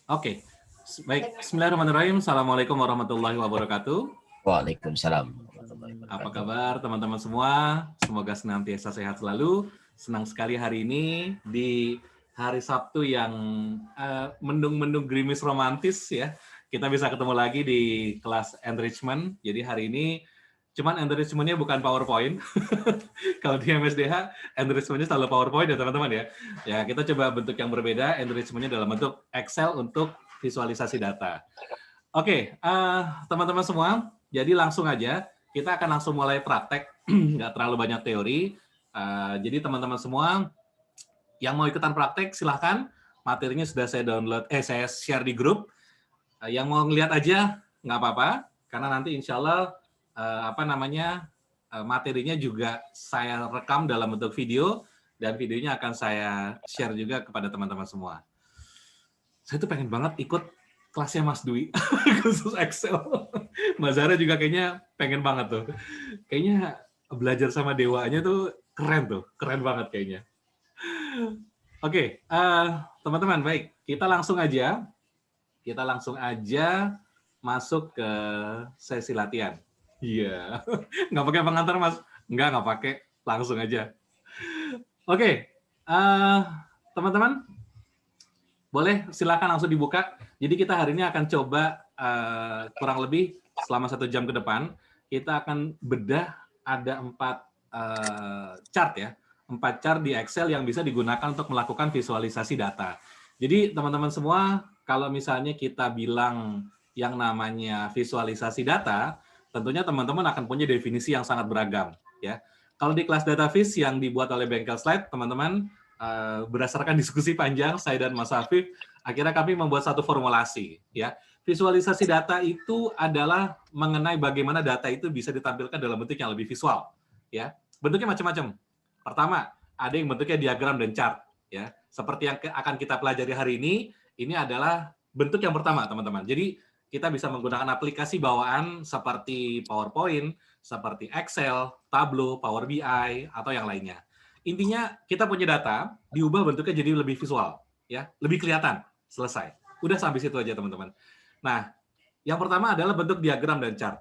Oke, baik. Bismillahirrahmanirrahim. Assalamualaikum warahmatullahi wabarakatuh. Waalaikumsalam. Apa kabar teman-teman semua? Semoga senantiasa sehat selalu. Senang sekali hari ini di hari Sabtu yang mendung-mendung gerimis romantis ya. Kita bisa ketemu lagi di kelas enrichment. Jadi hari ini cuman enrichment-nya bukan PowerPoint. Kalau di MSDH, enrichment-nya selalu PowerPoint ya teman-teman ya. Ya, kita coba bentuk yang berbeda, enrichment-nya dalam bentuk Excel untuk visualisasi data. Oke, teman-teman semua, jadi langsung aja, kita akan langsung mulai praktek, nggak terlalu banyak teori. Jadi teman-teman semua, yang mau ikutan praktek, silahkan. Materinya sudah saya download, saya share di grup. Yang mau ngeliat aja, nggak apa-apa, karena nanti insya Allah, materinya juga saya rekam dalam bentuk video, dan videonya akan saya share juga kepada teman-teman semua. Saya tuh pengen banget ikut kelasnya Mas Dwi, khusus Excel. Mbak Zara juga kayaknya pengen banget tuh. Kayaknya belajar sama dewanya tuh, keren banget kayaknya. Oke, teman-teman, baik. Kita langsung aja masuk ke sesi latihan. Iya, nggak pakai pengantar Mas? Nggak pakai, langsung aja. Oke, teman-teman, boleh silakan langsung dibuka. Jadi kita hari ini akan coba kurang lebih selama 1 jam ke depan, kita akan bedah ada 4 chart ya, 4 chart di Excel yang bisa digunakan untuk melakukan visualisasi data. Jadi teman-teman semua, kalau misalnya kita bilang yang namanya visualisasi data, tentunya teman-teman akan punya definisi yang sangat beragam ya. Kalau di kelas DataVis yang dibuat oleh Bengkel Slide, teman-teman berdasarkan diskusi panjang saya dan Mas Afif, akhirnya kami membuat satu formulasi ya. Visualisasi data itu adalah mengenai bagaimana data itu bisa ditampilkan dalam bentuk yang lebih visual ya. Bentuknya macam-macam. Pertama, ada yang bentuknya diagram dan chart ya. Seperti yang akan kita pelajari hari ini adalah bentuk yang pertama, teman-teman. Jadi kita bisa menggunakan aplikasi bawaan seperti PowerPoint, seperti Excel, Tableau, Power BI, atau yang lainnya. Intinya kita punya data, diubah bentuknya jadi lebih visual, ya, lebih kelihatan, selesai. Udah sampai situ aja teman-teman. Nah, yang pertama adalah bentuk diagram dan chart.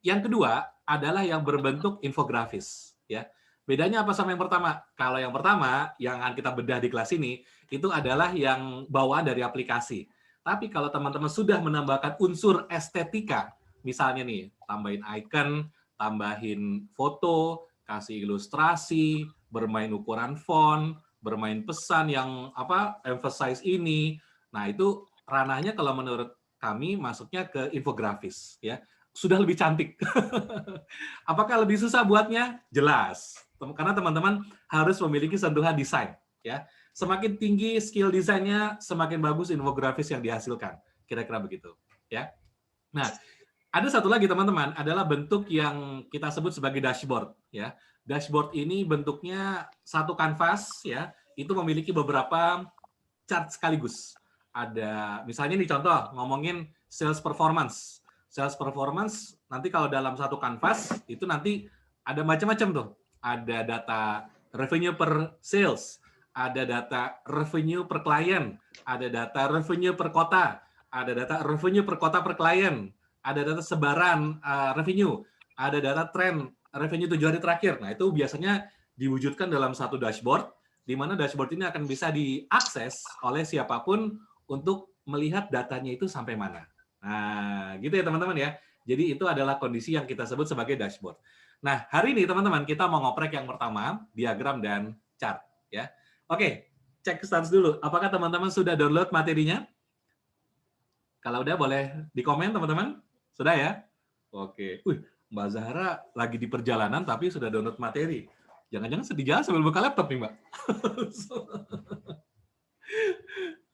Yang kedua adalah yang berbentuk infografis, ya. Bedanya apa sama yang pertama? Kalau yang pertama yang akan kita bedah di kelas ini itu adalah yang bawaan dari aplikasi. Tapi kalau teman-teman sudah menambahkan unsur estetika, misalnya nih, tambahin icon, tambahin foto, kasih ilustrasi, bermain ukuran font, bermain pesan yang emphasize ini. Nah, itu ranahnya kalau menurut kami masuknya ke infografis ya. Sudah lebih cantik. Apakah lebih susah buatnya? Jelas. Karena teman-teman harus memiliki sentuhan desain ya. Semakin tinggi skill desainnya, semakin bagus infografis yang dihasilkan. Kira-kira begitu ya. Nah, ada satu lagi teman-teman, adalah bentuk yang kita sebut sebagai dashboard ya. Dashboard ini bentuknya satu kanvas ya, itu memiliki beberapa chart sekaligus. Ada misalnya nih contoh ngomongin sales performance. Sales performance nanti kalau dalam satu kanvas itu nanti ada macam-macam tuh. Ada data revenue per sales, ada data revenue per klien, ada data revenue per kota, ada data revenue per kota per klien, ada data sebaran revenue, ada data tren revenue 7 hari terakhir. Nah, itu biasanya diwujudkan dalam satu dashboard, di mana dashboard ini akan bisa diakses oleh siapapun untuk melihat datanya itu sampai mana. Nah, gitu ya teman-teman ya. Jadi itu adalah kondisi yang kita sebut sebagai dashboard. Nah, hari ini teman-teman kita mau ngoprek yang pertama, diagram dan chart ya. Oke, cek status dulu. Apakah teman-teman sudah download materinya? Kalau udah boleh di komen teman-teman. Sudah ya? Oke. Mbak Zahra lagi di perjalanan tapi sudah download materi. Jangan-jangan sedih jalan sambil buka laptop nih, Mbak.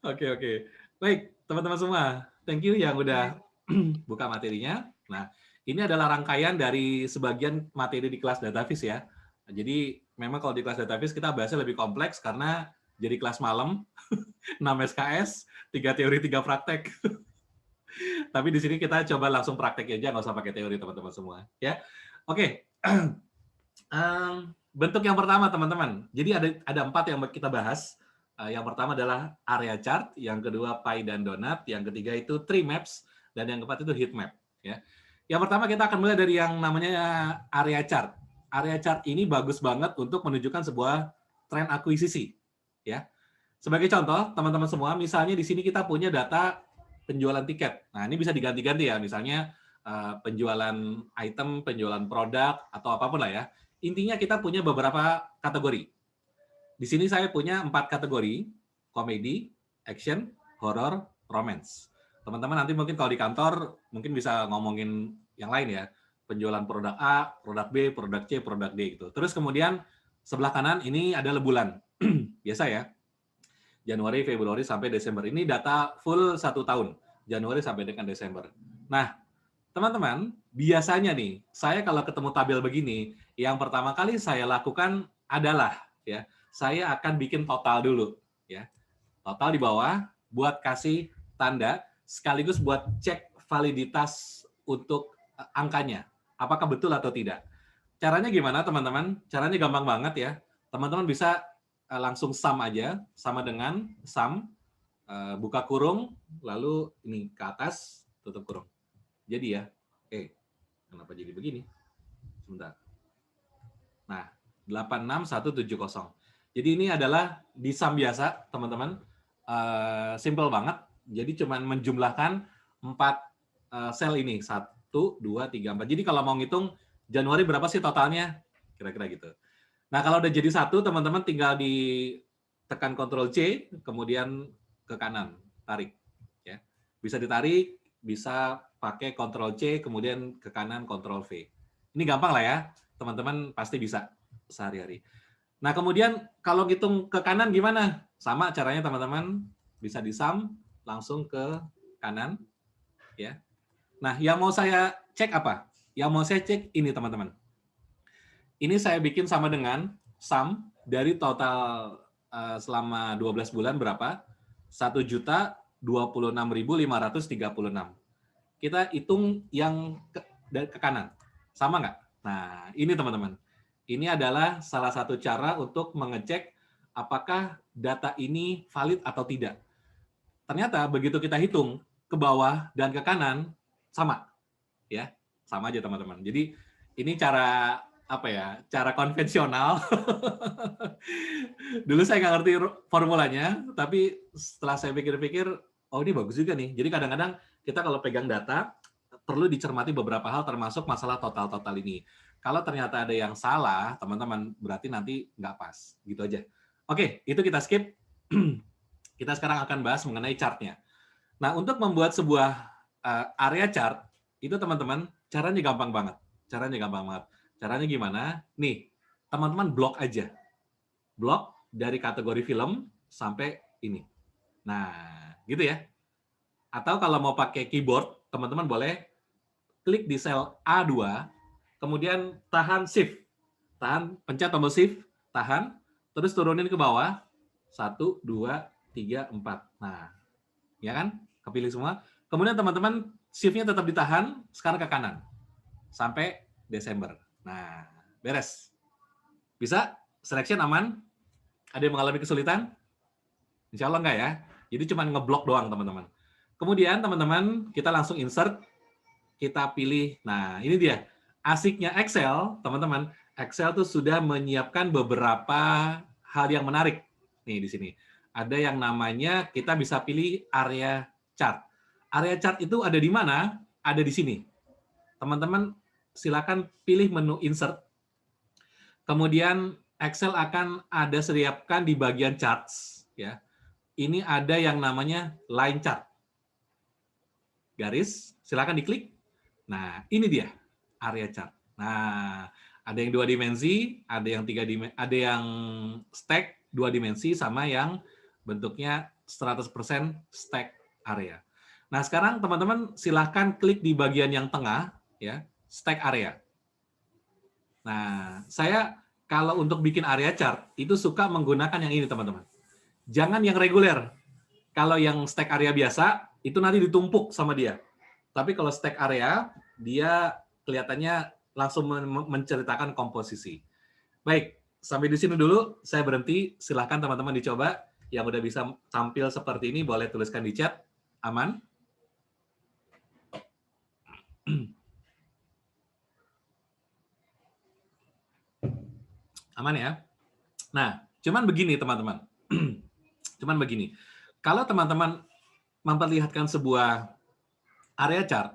Oke. Baik, teman-teman semua. Thank you yang udah buka materinya. Nah, ini adalah rangkaian dari sebagian materi di kelas DataVis ya. Jadi memang kalau di kelas DataVis kita bahasnya lebih kompleks karena jadi kelas malam, 6 SKS, 3 teori, 3 praktek. Tapi di sini kita coba langsung praktek aja, nggak usah pakai teori teman-teman semua. Ya, oke. Bentuk yang pertama, teman-teman. Jadi ada 4 yang kita bahas. Yang pertama adalah area chart, yang kedua pie dan donut, yang ketiga itu tree maps, dan yang keempat itu heat map. Ya. Yang pertama kita akan mulai dari yang namanya area chart. Area chart ini bagus banget untuk menunjukkan sebuah tren akuisisi. Ya. Sebagai contoh, teman-teman semua, misalnya di sini kita punya data penjualan tiket. Nah, ini bisa diganti-ganti ya, misalnya penjualan item, penjualan produk, atau apapun lah ya. Intinya kita punya beberapa kategori. Di sini saya punya 4 kategori, komedi, action, horror, romance. Teman-teman nanti mungkin kalau di kantor mungkin bisa ngomongin yang lain ya, penjualan produk A, produk B, produk C, produk D gitu. Terus kemudian sebelah kanan ini adalah bulan. Biasa ya, Januari, Februari sampai Desember. Ini data full 1 tahun, Januari sampai dengan Desember. Nah, teman-teman, biasanya nih, saya kalau ketemu tabel begini, yang pertama kali saya lakukan adalah ya, saya akan bikin total dulu ya. Total di bawah buat kasih tanda sekaligus buat cek validitas untuk angkanya. Apakah betul atau tidak. Caranya gimana, teman-teman? Caranya gampang banget ya. Teman-teman bisa langsung sum aja, sama dengan sum, buka kurung, lalu ini ke atas, tutup kurung. Jadi ya, kenapa jadi begini? Sebentar. Nah, 86170. Jadi ini adalah di sum biasa, teman-teman. Simple banget. Jadi cuman menjumlahkan 4 sel ini. 1, 2, 3, 4. Jadi kalau mau ngitung Januari berapa sih totalnya? Kira-kira gitu. Nah, kalau udah jadi 1, teman-teman tinggal ditekan Ctrl C, kemudian ke kanan, tarik. Ya. Bisa ditarik, bisa pakai Ctrl C, kemudian ke kanan Ctrl V. Ini gampang lah ya, teman-teman pasti bisa sehari-hari. Nah, kemudian kalau hitung ke kanan gimana? Sama caranya teman-teman, bisa di sum, langsung ke kanan. Ya. Nah, yang mau saya cek apa? Yang mau saya cek ini, teman-teman. Ini saya bikin sama dengan sum dari total selama 12 bulan berapa? 1.026.536. Kita hitung yang ke kanan. Sama nggak? Nah, ini teman-teman. Ini adalah salah satu cara untuk mengecek apakah data ini valid atau tidak. Ternyata begitu kita hitung ke bawah dan ke kanan, sama. Ya, sama aja teman-teman. Jadi ini cara apa ya, cara konvensional. Dulu saya nggak ngerti formulanya, tapi setelah saya pikir-pikir, oh ini bagus juga nih. Jadi kadang-kadang kita kalau pegang data, perlu dicermati beberapa hal termasuk masalah total-total ini. Kalau ternyata ada yang salah, teman-teman, berarti nanti nggak pas. Gitu aja. Oke, itu kita skip. Kita sekarang akan bahas mengenai chartnya. Nah, untuk membuat sebuah area chart, itu teman-teman, caranya gampang banget. Caranya gimana? Nih, teman-teman blok aja. Blok dari kategori film sampai ini. Nah, gitu ya. Atau kalau mau pakai keyboard, teman-teman boleh klik di sel A2, kemudian tahan shift. Pencet tombol shift, tahan, terus turunin ke bawah. 1, 2, 3, 4. Nah, ya kan? Kepilih semua. Kemudian teman-teman shift-nya tetap ditahan, sekarang ke kanan. Sampai Desember. Nah, beres. Bisa? Selection aman? Ada yang mengalami kesulitan? Insya Allah enggak ya. Jadi cuma ngeblok doang, teman-teman. Kemudian, teman-teman, kita langsung insert. Kita pilih. Nah, ini dia. Asiknya Excel, teman-teman. Excel tuh sudah menyiapkan beberapa hal yang menarik. Nih, di sini. Ada yang namanya, kita bisa pilih area chart. Area chart itu ada di mana? Ada di sini. Teman-teman, silakan pilih menu insert. Kemudian Excel akan ada siapkan di bagian charts, ya. Ini ada yang namanya line chart. Garis, silakan diklik. Nah, ini dia area chart. Nah, ada yang 2 dimensi, ada yang 3 dimensi, ada yang stack 2 dimensi sama yang bentuknya 100% stack area. Nah, sekarang teman-teman silahkan klik di bagian yang tengah, ya, stack area. Nah, saya kalau untuk bikin area chart, itu suka menggunakan yang ini, teman-teman. Jangan yang reguler. Kalau yang stack area biasa, itu nanti ditumpuk sama dia. Tapi kalau stack area, dia kelihatannya langsung menceritakan komposisi. Baik, sampai di sini dulu, saya berhenti. Silahkan teman-teman dicoba. Yang udah bisa tampil seperti ini, boleh tuliskan di chat. Aman? Aman ya? Nah, cuman begini teman-teman. Cuman begini. Kalau teman-teman memperlihatkan sebuah area chart,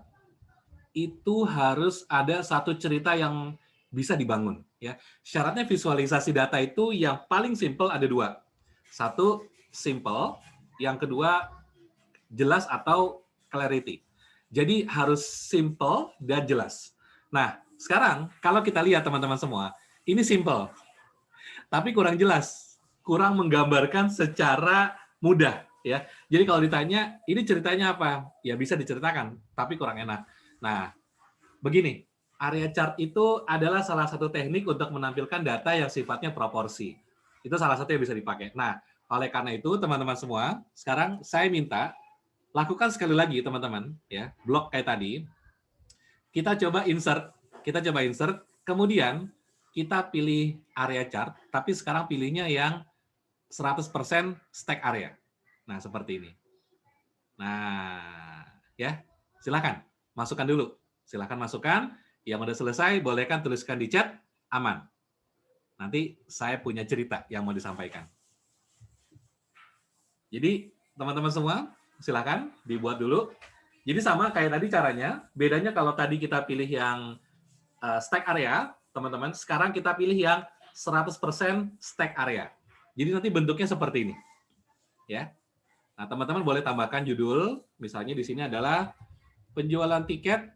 itu harus ada satu cerita yang bisa dibangun. Ya, syaratnya visualisasi data itu yang paling simple ada dua. Satu, simple. Yang kedua, jelas atau clarity. Jadi harus simple dan jelas. Nah, sekarang kalau kita lihat teman-teman semua, ini simple. Tapi kurang jelas, kurang menggambarkan secara mudah, ya. Jadi kalau ditanya, ini ceritanya apa? Ya bisa diceritakan, tapi kurang enak. Nah, begini, area chart itu adalah salah satu teknik untuk menampilkan data yang sifatnya proporsi. Itu salah satu yang bisa dipakai. Nah, oleh karena itu, teman-teman semua, sekarang saya minta lakukan sekali lagi, teman-teman, ya, blok kayak tadi. Kita coba insert, kemudian kita pilih area chart, tapi sekarang pilihnya yang 100% stack area. Nah, seperti ini. Nah, ya, silakan masukkan dulu. Silakan masukkan. Yang udah selesai, bolehkan tuliskan di chat, aman. Nanti saya punya cerita yang mau disampaikan. Jadi, teman-teman semua, silakan dibuat dulu. Jadi sama kayak tadi caranya, bedanya kalau tadi kita pilih yang stack area, teman-teman, sekarang kita pilih yang 100% stack area. Jadi nanti bentuknya seperti ini. Ya. Nah, teman-teman boleh tambahkan judul, misalnya di sini adalah penjualan tiket,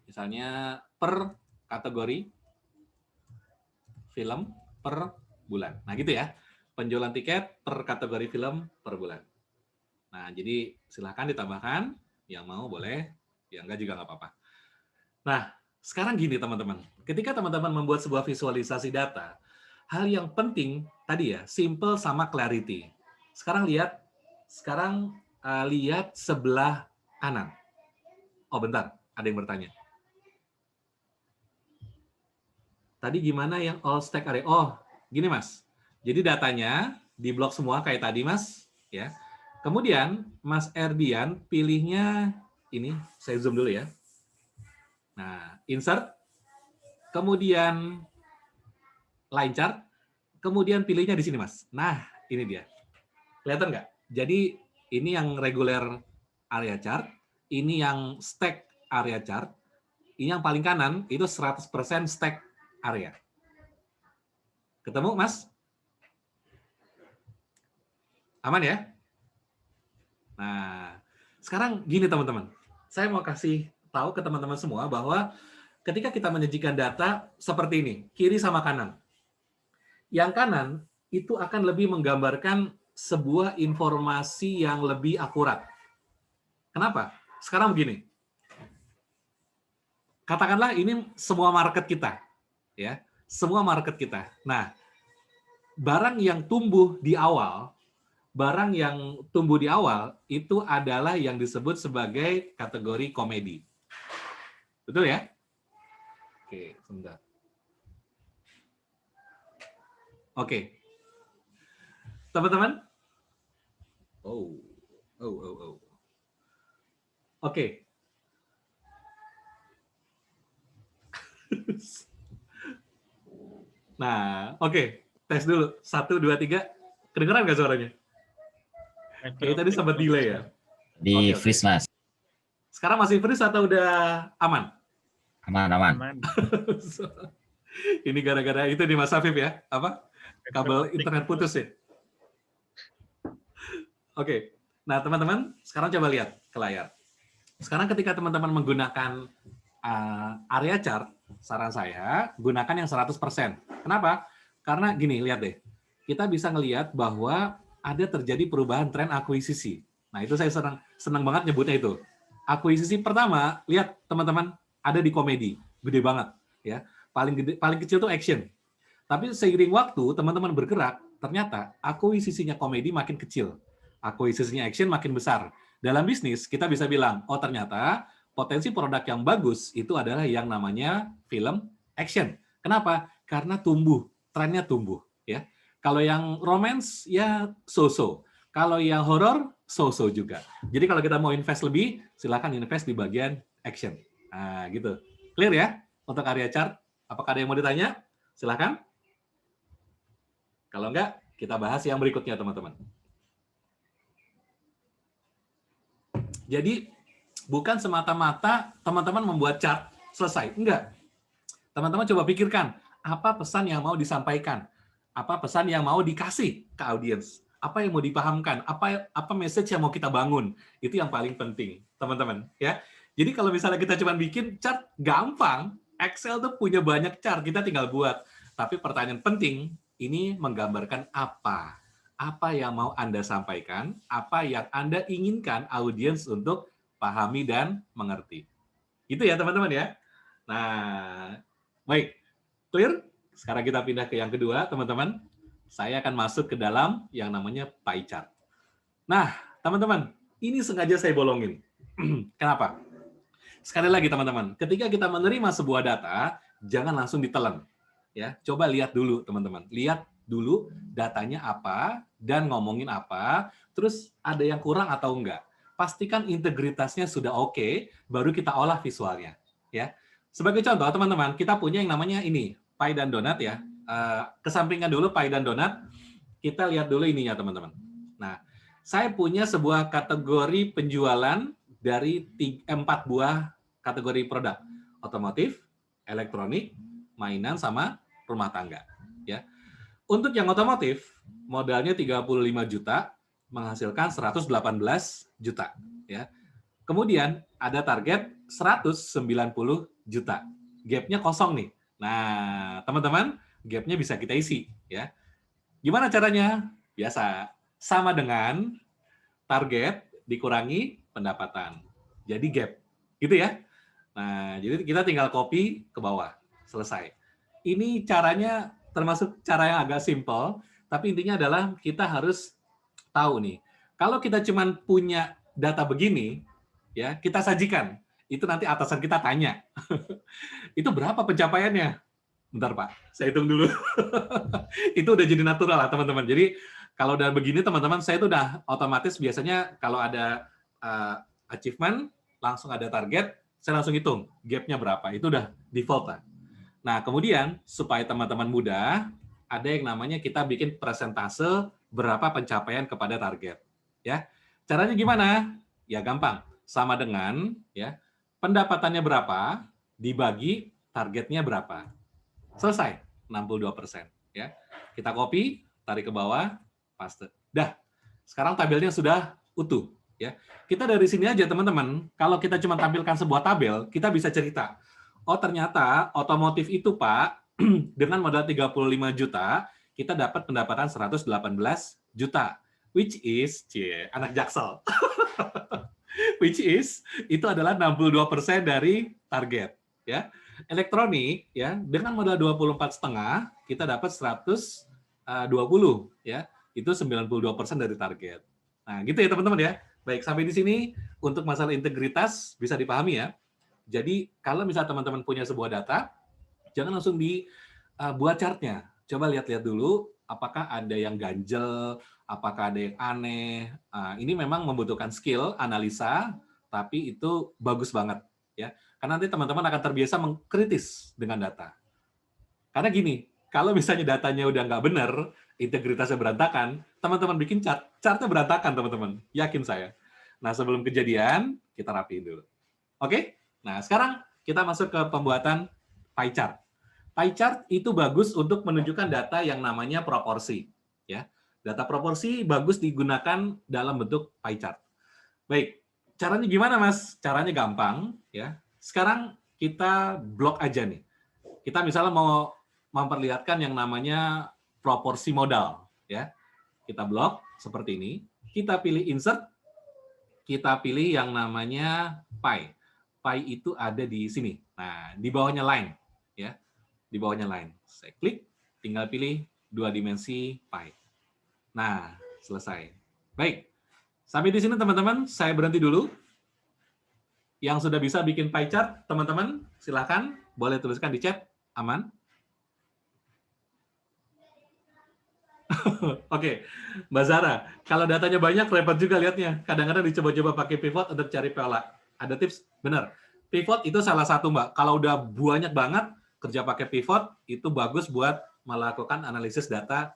misalnya per kategori film per bulan. Nah, gitu ya. Penjualan tiket per kategori film per bulan. Nah, jadi silahkan ditambahkan. Yang mau boleh, yang enggak juga nggak apa-apa. Nah, sekarang gini teman-teman. Ketika teman-teman membuat sebuah visualisasi data, hal yang penting tadi ya, simple sama clarity. Sekarang lihat sebelah kanan. Oh, bentar, ada yang bertanya. Tadi gimana yang all stack area? Oh, gini Mas. Jadi datanya di blok semua kayak tadi Mas, ya. Kemudian Mas Erdian pilihnya ini, saya zoom dulu ya. Nah, insert, kemudian line chart, kemudian pilihnya di sini Mas. Nah, ini dia. Kelihatan nggak? Jadi ini yang regular area chart, ini yang stack area chart, ini yang paling kanan itu 100% stack area. Ketemu Mas? Aman ya? Nah, sekarang gini teman-teman. Saya mau kasih tahu ke teman-teman semua bahwa ketika kita menyajikan data seperti ini, kiri sama kanan. Yang kanan itu akan lebih menggambarkan sebuah informasi yang lebih akurat. Kenapa? Sekarang begini. Katakanlah ini semua market kita, ya. Semua market kita. Nah, barang yang tumbuh di awal itu adalah yang disebut sebagai kategori komedi. Betul ya? Oke, sebentar. Oke. Teman-teman? Oke. Nah, oke. Tes dulu. 1, 2, 3. Kedengeran nggak suaranya? Oke, tadi sempat delay ya? Di freeze, Mas. Sekarang masih freeze atau udah aman? Aman. Ini gara-gara itu di Mas Afif ya? Apa? Kabel internet putus ya? Oke. Nah, teman-teman, sekarang coba lihat ke layar. Sekarang ketika teman-teman menggunakan area chart, saran saya, gunakan yang 100%. Kenapa? Karena gini, lihat deh. Kita bisa ngelihat bahwa ada terjadi perubahan tren akuisisi. Nah, itu saya senang banget nyebutnya itu. Akuisisi pertama, lihat teman-teman, ada di komedi. Gede banget. Ya. Paling kecil tuh action. Tapi seiring waktu, teman-teman bergerak, ternyata akuisisinya komedi makin kecil. Akuisisinya action makin besar. Dalam bisnis, kita bisa bilang, oh ternyata potensi produk yang bagus itu adalah yang namanya film action. Kenapa? Karena tumbuh, trennya tumbuh, ya. Kalau yang romance ya so-so. Kalau yang horor so-so juga. Jadi kalau kita mau invest lebih, silakan invest di bagian action. Nah, gitu. Clear ya untuk area chart? Apakah ada yang mau ditanya? Silakan. Kalau enggak, kita bahas yang berikutnya, teman-teman. Jadi, bukan semata-mata teman-teman membuat chart, selesai. Enggak. Teman-teman coba pikirkan, apa pesan yang mau disampaikan? Apa pesan yang mau dikasih ke audiens? Apa yang mau dipahamkan? Apa message yang mau kita bangun? Itu yang paling penting, teman-teman. Ya. Jadi kalau misalnya kita cuma bikin chart, gampang. Excel tuh punya banyak chart, kita tinggal buat. Tapi pertanyaan penting, ini menggambarkan apa? Apa yang mau Anda sampaikan? Apa yang Anda inginkan audiens untuk pahami dan mengerti? Itu ya, teman-teman ya. Nah, baik. Clear? Sekarang kita pindah ke yang kedua, teman-teman. Saya akan masuk ke dalam yang namanya pie chart. Nah, teman-teman, ini sengaja saya bolongin. Kenapa? Sekali lagi, teman-teman, ketika kita menerima sebuah data, jangan langsung ditelan. Ya, coba lihat dulu, teman-teman. Lihat dulu datanya apa dan ngomongin apa, terus ada yang kurang atau enggak. Pastikan integritasnya sudah oke, baru kita olah visualnya. Ya, sebagai contoh, teman-teman, kita punya yang namanya ini, pie dan donat ya. Kesampingkan dulu pie dan donat, kita lihat dulu ininya, teman-teman. Nah, saya punya sebuah kategori penjualan dari 4 buah kategori produk. Otomotif, elektronik, mainan, sama rumah tangga. Ya. Untuk yang otomotif, modalnya 35 juta, menghasilkan 118 juta. Ya. Kemudian ada target 190 juta. Gap-nya kosong nih. Nah, teman-teman, gap-nya bisa kita isi. Ya. Gimana caranya? Biasa. Sama dengan target dikurangi pendapatan. Jadi gap. Gitu ya. Nah, jadi kita tinggal copy ke bawah. Selesai. Ini caranya termasuk cara yang agak simple, tapi intinya adalah kita harus tahu nih. Kalau kita cuma punya data begini, ya kita sajikan. Itu nanti atasan kita tanya. Itu berapa pencapaiannya? Bentar Pak, saya hitung dulu. Itu udah jadi natural lah teman-teman. Jadi kalau udah begini teman-teman, saya itu udah otomatis biasanya kalau ada achievement, langsung ada target, saya langsung hitung gap-nya berapa. Itu udah default lah. Nah, kemudian supaya teman-teman mudah, ada yang namanya kita bikin persentase berapa pencapaian kepada target. Ya, caranya gimana? Ya gampang, sama dengan ya pendapatannya berapa dibagi targetnya berapa. Selesai, 62%. Ya, kita copy, tarik ke bawah, paste. Dah, sekarang tabelnya sudah utuh. Ya, kita dari sini aja teman-teman. Kalau kita cuma tampilkan sebuah tabel, kita bisa cerita. Oh ternyata otomotif itu Pak, dengan modal 35 juta, kita dapat pendapatan 118 juta. Which is, anak Jaksel. Which is, itu adalah 62% dari target. Ya. Elektronik, ya dengan modal 24,5, kita dapat 120. Ya. Itu 92% dari target. Nah gitu ya teman-teman ya. Baik, sampai di sini untuk masalah integritas bisa dipahami ya. Jadi kalau misalnya teman-teman punya sebuah data, jangan langsung dibuat chartnya. Coba lihat-lihat dulu apakah ada yang ganjel, apakah ada yang aneh. Ini memang membutuhkan skill, analisa, tapi itu bagus banget. Ya. Karena nanti teman-teman akan terbiasa mengkritis dengan data. Karena gini, kalau misalnya datanya udah nggak benar, integritasnya berantakan, teman-teman bikin chart, chartnya berantakan teman-teman. Yakin saya. Nah sebelum kejadian, kita rapiin dulu. Oke? Nah, sekarang kita masuk ke pembuatan pie chart. Pie chart itu bagus untuk menunjukkan data yang namanya proporsi. Ya, data proporsi bagus digunakan dalam bentuk pie chart. Baik, caranya gimana, Mas? Caranya gampang. Ya, sekarang kita blok aja nih. Kita misalnya mau memperlihatkan yang namanya proporsi modal. Ya, kita blok seperti ini. Kita pilih insert. Kita pilih yang namanya pie. Pie itu ada di sini. Nah, di bawahnya line, ya. Di bawahnya line. Saya klik, tinggal pilih 2 dimensi pie. Nah, selesai. Baik. Sampai di sini teman-teman, saya berhenti dulu. Yang sudah bisa bikin pie chart, teman-teman, silakan boleh tuliskan di chat. Aman? Oke, Mbak Zara, kalau datanya banyak repot juga lihatnya. Kadang-kadang dicoba-coba pakai pivot untuk cari pola. Ada tips? Benar. Pivot itu salah satu, Mbak. Kalau udah banyak banget kerja pakai pivot, itu bagus buat melakukan analisis data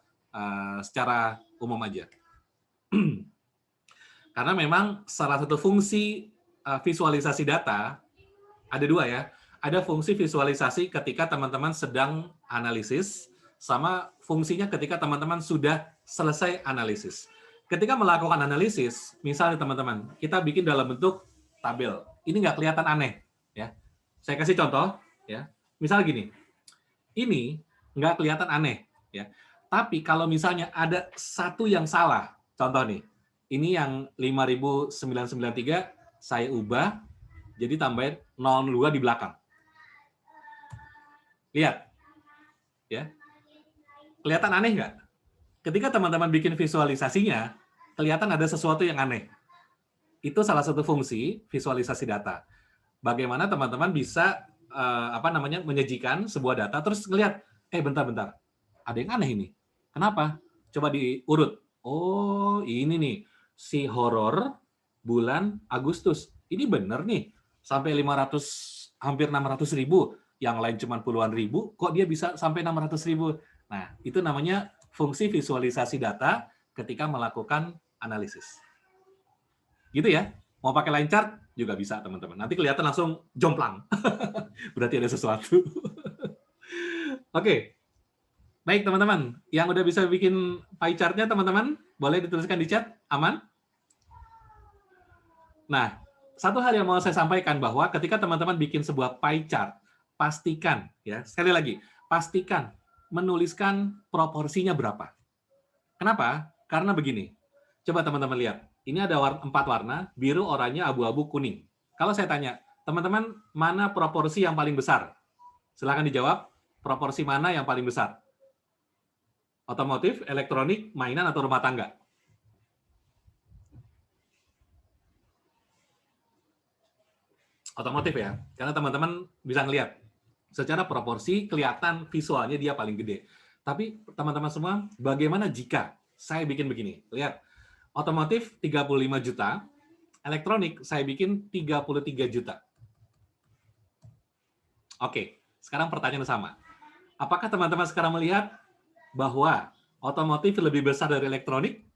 secara umum aja. Karena memang salah satu fungsi visualisasi data ada dua ya. Ada fungsi visualisasi ketika teman-teman sedang analisis, sama fungsinya ketika teman-teman sudah selesai analisis. Ketika melakukan analisis, misalnya teman-teman, kita bikin dalam bentuk tabel. Ini nggak kelihatan aneh, ya. Saya kasih contoh, ya. Misal gini, ini nggak kelihatan aneh, ya. Tapi kalau misalnya ada satu yang salah, contoh nih, ini yang 5.993 saya ubah jadi tambahin 02 di belakang. Lihat, ya, kelihatan aneh nggak? Ketika teman-teman bikin visualisasinya, kelihatan ada sesuatu yang aneh. Itu salah satu fungsi visualisasi data. Bagaimana teman-teman bisa menyajikan sebuah data, terus ngelihat, bentar-bentar, ada yang aneh ini. Kenapa? Coba diurut. Oh, ini nih, si horor bulan Agustus. Ini bener nih, sampai 500, hampir 600 ribu. Yang lain cuma puluhan ribu, kok dia bisa sampai 600 ribu? Nah, itu namanya fungsi visualisasi data ketika melakukan analisis. Gitu ya. Mau pakai line chart juga bisa, teman-teman. Nanti kelihatan langsung jomplang. Berarti ada sesuatu. Oke. Baik, teman-teman. Yang udah bisa bikin pie chart-nya, teman-teman, boleh dituliskan di chat. Aman? Nah, satu hal yang mau saya sampaikan bahwa ketika teman-teman bikin sebuah pie chart, pastikan, ya, sekali lagi, pastikan menuliskan proporsinya berapa. Kenapa? Karena begini. Coba teman-teman lihat. Ini ada 4 warna, biru, oranye, abu-abu, kuning. Kalau saya tanya, teman-teman, mana proporsi yang paling besar? Silakan dijawab, proporsi mana yang paling besar? Otomotif, elektronik, mainan, atau rumah tangga? Otomotif ya, karena teman-teman bisa ngelihat. Secara proporsi, kelihatan visualnya dia paling gede. Tapi teman-teman semua, bagaimana jika saya bikin begini? Lihat, otomotif 35 juta, elektronik saya bikin 33 juta. Oke, sekarang pertanyaan sama. Apakah teman-teman sekarang melihat bahwa otomotif lebih besar dari elektronik?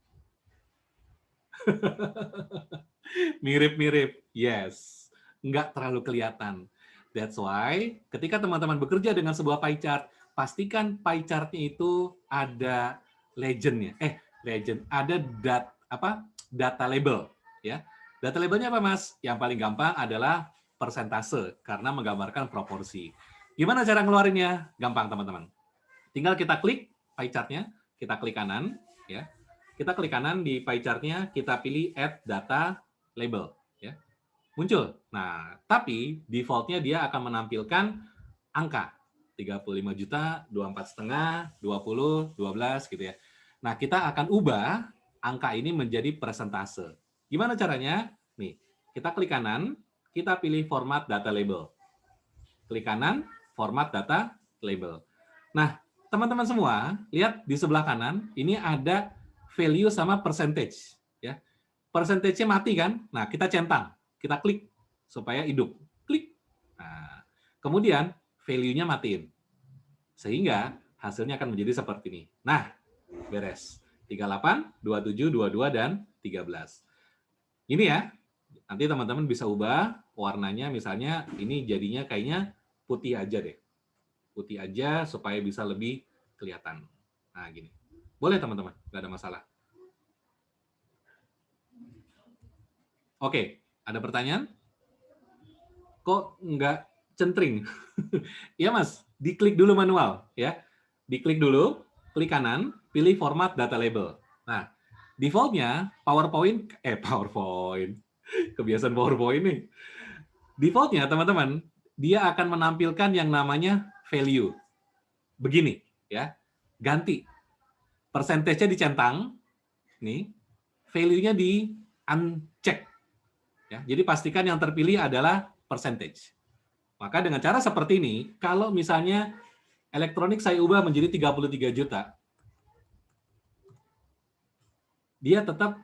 Mirip-mirip, yes. Nggak terlalu kelihatan. That's why ketika teman-teman bekerja dengan sebuah pie chart, pastikan pie chart-nya itu ada legend-nya. Ada data label, ya. Data labelnya apa, Mas? Yang paling gampang adalah persentase karena menggambarkan proporsi. Gimana cara ngeluarinnya? Gampang, teman-teman. Tinggal kita klik pie chart-nya, kita klik kanan, ya. Kita klik kanan di pie chart-nya, kita pilih add data label, ya. Muncul. Nah, tapi default-nya dia akan menampilkan angka 35 juta, 24,5, 20, 12 gitu ya. Nah, kita akan ubah angka ini menjadi persentase. Gimana caranya? Nih, kita klik kanan, kita pilih format data label. Klik kanan, format data label. Nah, teman-teman semua, lihat di sebelah kanan, ini ada value sama percentage. Ya. Percentage-nya mati kan? Nah, kita centang. Kita klik supaya hidup. Klik. Nah, kemudian value-nya matiin. Sehingga hasilnya akan menjadi seperti ini. Nah, beres. 38, 27, 22, dan 13. Ini ya. Nanti teman-teman bisa ubah warnanya, misalnya ini jadinya kayaknya putih aja deh. Putih aja supaya bisa lebih kelihatan. Nah, gini. Boleh teman-teman, nggak ada masalah. Oke, ada pertanyaan? Kok nggak centring? Iya, Mas. Diklik dulu manual, ya. Diklik dulu, klik kanan, pilih format data label. Nah, default-nya PowerPoint. Kebiasaan PowerPoint nih. Default-nya, teman-teman, dia akan menampilkan yang namanya value. Begini, ya. Ganti. Persentasenya dicentang, nih. Value-nya di uncheck. Ya, jadi pastikan yang terpilih adalah percentage. Maka dengan cara seperti ini, kalau misalnya elektronik saya ubah menjadi 33 juta, dia tetap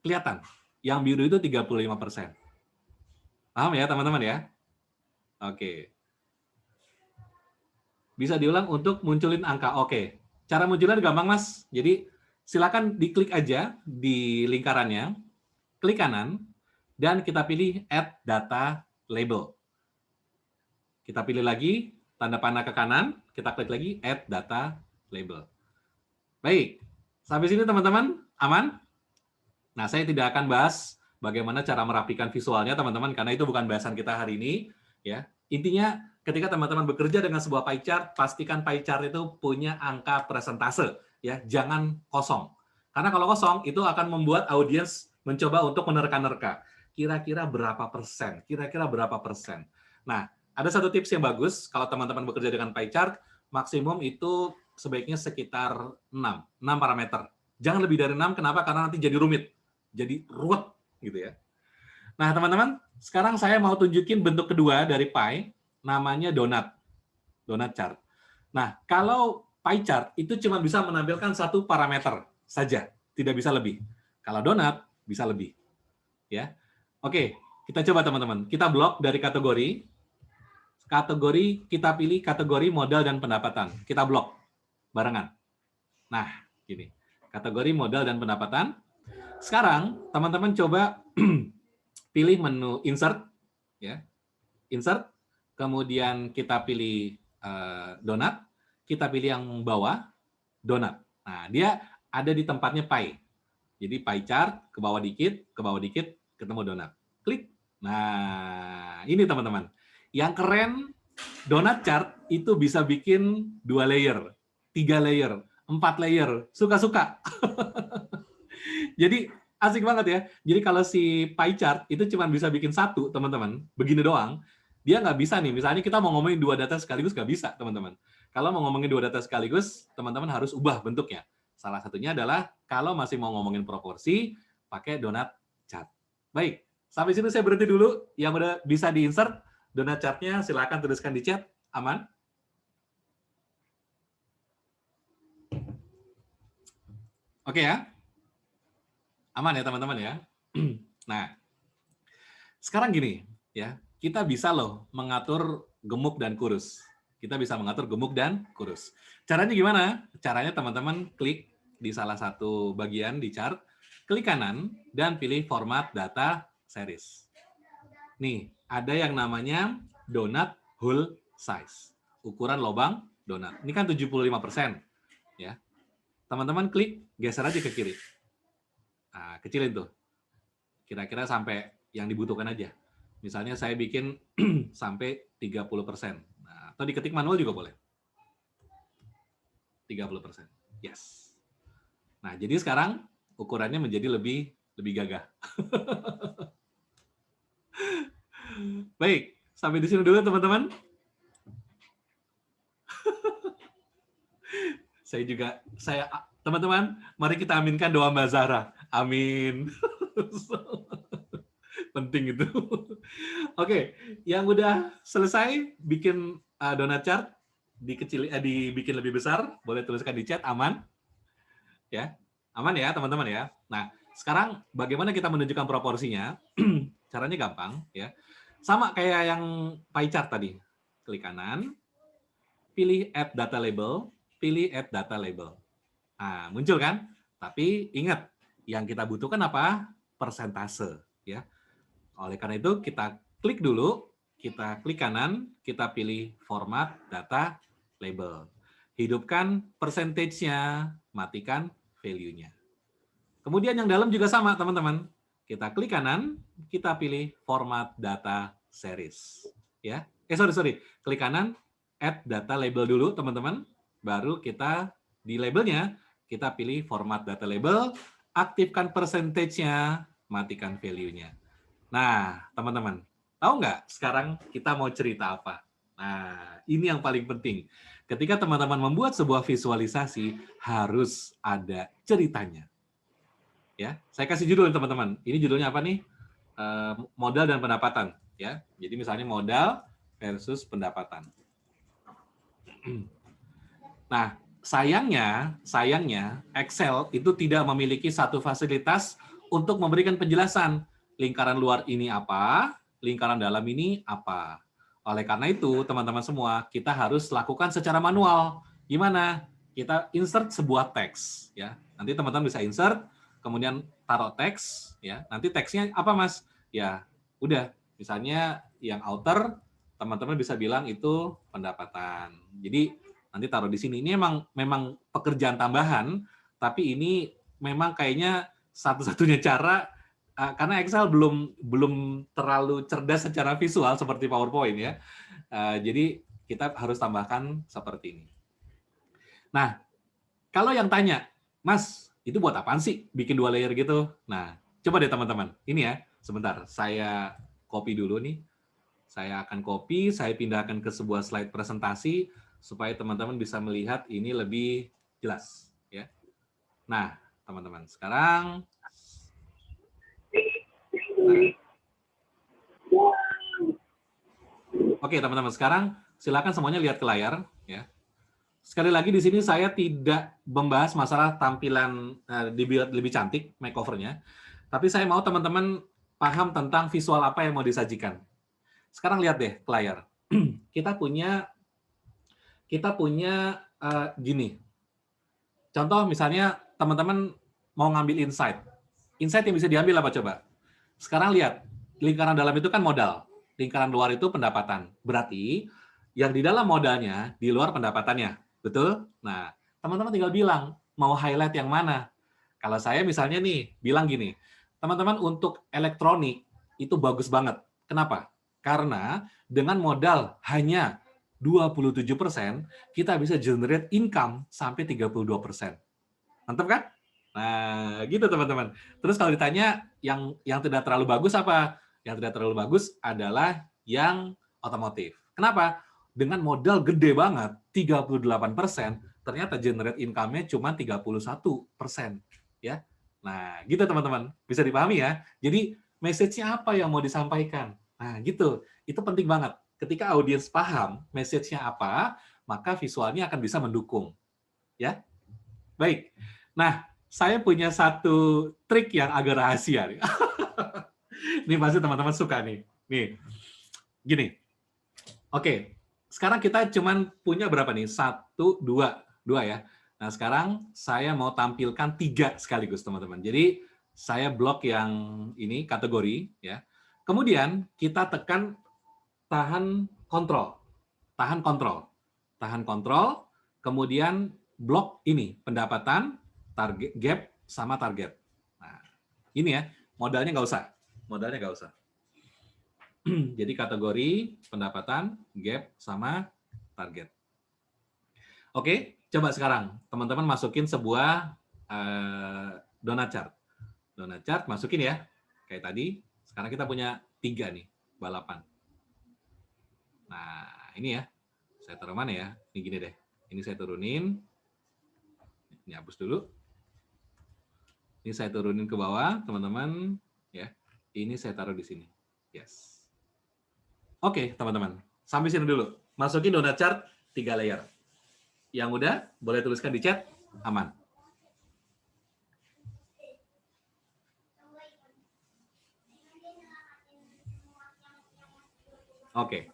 kelihatan. Yang biru itu 35%. Paham ya teman-teman ya? Oke. Bisa diulang untuk munculin angka. Oke. Cara munculnya gampang, Mas. Jadi silakan diklik aja di lingkarannya, klik kanan, dan kita pilih Add Data Label. Kita pilih lagi, tanda panah ke kanan, kita klik lagi Add Data Label. Baik, sampai sini teman-teman, aman? Nah, saya tidak akan bahas bagaimana cara merapikan visualnya, teman-teman, karena itu bukan bahasan kita hari ini. Ya, intinya ketika teman-teman bekerja dengan sebuah pie chart, pastikan pie chart itu punya angka persentase, ya, jangan kosong. Karena kalau kosong itu akan membuat audiens mencoba untuk menerka-nerka. Kira-kira berapa persen? Kira-kira berapa persen? Nah, ada satu tips yang bagus kalau teman-teman bekerja dengan pie chart, maksimum itu sebaiknya sekitar 6 parameter. Jangan lebih dari 6, kenapa? Karena nanti jadi rumit. Jadi ruwet gitu ya. Nah, teman-teman, sekarang saya mau tunjukin bentuk kedua dari pie, namanya donut. Donut chart. Nah, kalau pie chart itu cuma bisa menampilkan satu parameter saja, tidak bisa lebih. Kalau donut bisa lebih. Ya. Oke, kita coba teman-teman. Kita blok dari kategori. Kategori kita pilih kategori modal dan pendapatan. Kita blok barengan. Nah, gini. Kategori modal dan pendapatan. Sekarang teman-teman coba pilih menu insert, ya, insert, kemudian kita pilih donut, kita pilih yang bawah donut. Nah, dia ada di tempatnya pie. Jadi pie chart ke bawah dikit, ketemu donut. Klik. Nah, ini teman-teman. Yang keren donut chart itu bisa bikin 2 layer, 3 layer, 4 layer, suka-suka. Jadi asik banget ya. Jadi kalau si pie chart itu cuma bisa bikin satu, teman-teman, begini doang, dia nggak bisa nih. Misalnya kita mau ngomongin 2 data sekaligus, nggak bisa, teman-teman. Kalau mau ngomongin 2 data sekaligus, teman-teman harus ubah bentuknya. Salah satunya adalah kalau masih mau ngomongin proporsi, pakai donut chart. Baik, sampai sini saya berhenti dulu. Yang udah bisa di-insert donut chart-nya, silakan tuliskan di chat. Aman? Oke ya? Aman ya teman-teman ya. Nah, sekarang gini ya, kita bisa loh mengatur gemuk dan kurus. Kita bisa mengatur gemuk dan kurus. Caranya gimana? Caranya teman-teman klik di salah satu bagian di chart, klik kanan dan pilih format data series. Nih, ada yang namanya donut whole size. Ukuran lubang donut. Ini kan 75%. Ya. Teman-teman klik, geser aja ke kiri. Nah, kecilin tuh. Kira-kira sampai yang dibutuhkan aja. Misalnya saya bikin sampai 30%. Nah, atau diketik manual juga boleh. 30%. Yes. Nah, jadi sekarang ukurannya menjadi lebih gagah. Baik, sampai di sini dulu teman-teman. Teman-teman, mari kita aminkan doa Mbak Zahra. Amin. Penting itu. Oke, yang udah selesai bikin donut chart, dibikin lebih besar, boleh tuliskan di chat, aman? Ya, aman ya teman-teman ya. Nah, sekarang bagaimana kita menunjukkan proporsinya? Caranya gampang ya. Sama kayak yang pie chart tadi. Klik kanan, pilih Add Data Label, pilih Add Data Label. Nah, muncul kan? Tapi ingat, yang kita butuhkan apa? Persentase ya. Oleh karena itu kita klik dulu, kita klik kanan, kita pilih format data label. Hidupkan percentage-nya, matikan value-nya. Kemudian yang dalam juga sama, teman-teman. Kita klik kanan, kita pilih format data series. Ya, sorry. Klik kanan, add data label dulu, teman-teman. Baru kita di labelnya, kita pilih format data label, aktifkan percentage-nya, matikan value-nya. Nah, teman-teman, tahu nggak sekarang kita mau cerita apa? Nah, ini yang paling penting. Ketika teman-teman membuat sebuah visualisasi, harus ada ceritanya. Ya, saya kasih judul teman-teman. Ini judulnya apa nih? Modal dan pendapatan. Ya, jadi misalnya modal versus pendapatan. Nah, sayangnya Excel itu tidak memiliki satu fasilitas untuk memberikan penjelasan lingkaran luar ini apa, lingkaran dalam ini apa. Oleh karena itu, teman-teman semua, kita harus lakukan secara manual. Gimana? Kita insert sebuah teks, ya. Nanti teman-teman bisa insert, kemudian taruh teks, ya. Nanti teksnya apa, Mas? Ya, udah. Misalnya yang outer, teman-teman bisa bilang itu pendapatan. Jadi nanti taruh di sini. Ini memang pekerjaan tambahan, tapi ini memang kayaknya satu-satunya cara karena Excel belum terlalu cerdas secara visual seperti PowerPoint ya. Jadi kita harus tambahkan seperti ini. Nah, kalau yang tanya, Mas, itu buat apaan sih bikin 2 layer gitu? Nah, coba deh teman-teman. Ini ya, sebentar. Saya copy dulu nih. Saya akan copy, saya pindahkan ke sebuah slide presentasi supaya teman-teman bisa melihat ini lebih jelas ya. Nah, teman-teman, sekarang Oke, teman-teman, sekarang silakan semuanya lihat ke layar ya. Sekali lagi di sini saya tidak membahas masalah tampilan dibuat lebih cantik makeover-nya, tapi saya mau teman-teman paham tentang visual apa yang mau disajikan. Sekarang lihat deh ke layar. Kita punya gini. Contoh misalnya teman-teman mau ngambil insight. Insight yang bisa diambil apa coba? Sekarang lihat, lingkaran dalam itu kan modal. Lingkaran luar itu pendapatan. Berarti yang di dalam modalnya, di luar pendapatannya. Betul? Nah, teman-teman tinggal bilang, mau highlight yang mana? Kalau saya misalnya nih, bilang gini, teman-teman untuk elektronik itu bagus banget. Kenapa? Karena dengan modal hanya 27%, kita bisa generate income sampai 32%. Mantap kan? Nah, gitu teman-teman. Terus kalau ditanya yang tidak terlalu bagus apa? Yang tidak terlalu bagus adalah yang otomotif. Kenapa? Dengan modal gede banget, 38%, ternyata generate income-nya cuma 31%. Ya. Nah, gitu teman-teman. Bisa dipahami ya? Jadi, message-nya apa yang mau disampaikan? Nah, gitu. Itu penting banget. Ketika audiens paham message-nya apa, maka visualnya akan bisa mendukung. Ya. Baik. Nah, saya punya satu trik yang agak rahasia nih. Ini pasti teman-teman suka nih. Nih, gini. Oke, sekarang kita cuman punya berapa nih? 1, 2. 2 ya. Nah, sekarang saya mau tampilkan 3 sekaligus, teman-teman. Jadi, saya blok yang ini, kategori. Ya. Kemudian, kita tekan tahan kontrol. Tahan kontrol. Tahan kontrol, kemudian blok ini, pendapatan, target gap sama target. Nah, ini ya, modalnya nggak usah. Modalnya nggak usah. Jadi kategori, pendapatan, gap, sama target. Oke, coba sekarang teman-teman masukin sebuah donut chart. Donut chart masukin ya, kayak tadi. Sekarang kita punya 3 nih, balapan. Nah, ini ya. Saya taruh mana ya? Ini gini deh. Ini saya turunin. Ini hapus dulu. Ini saya turunin ke bawah, teman-teman. Ya, ini saya taruh di sini. Yes. Oke, teman-teman. Sampai sini dulu. Masukin donut chart 3 layer. Yang udah, boleh tuliskan di chat. Aman. Oke.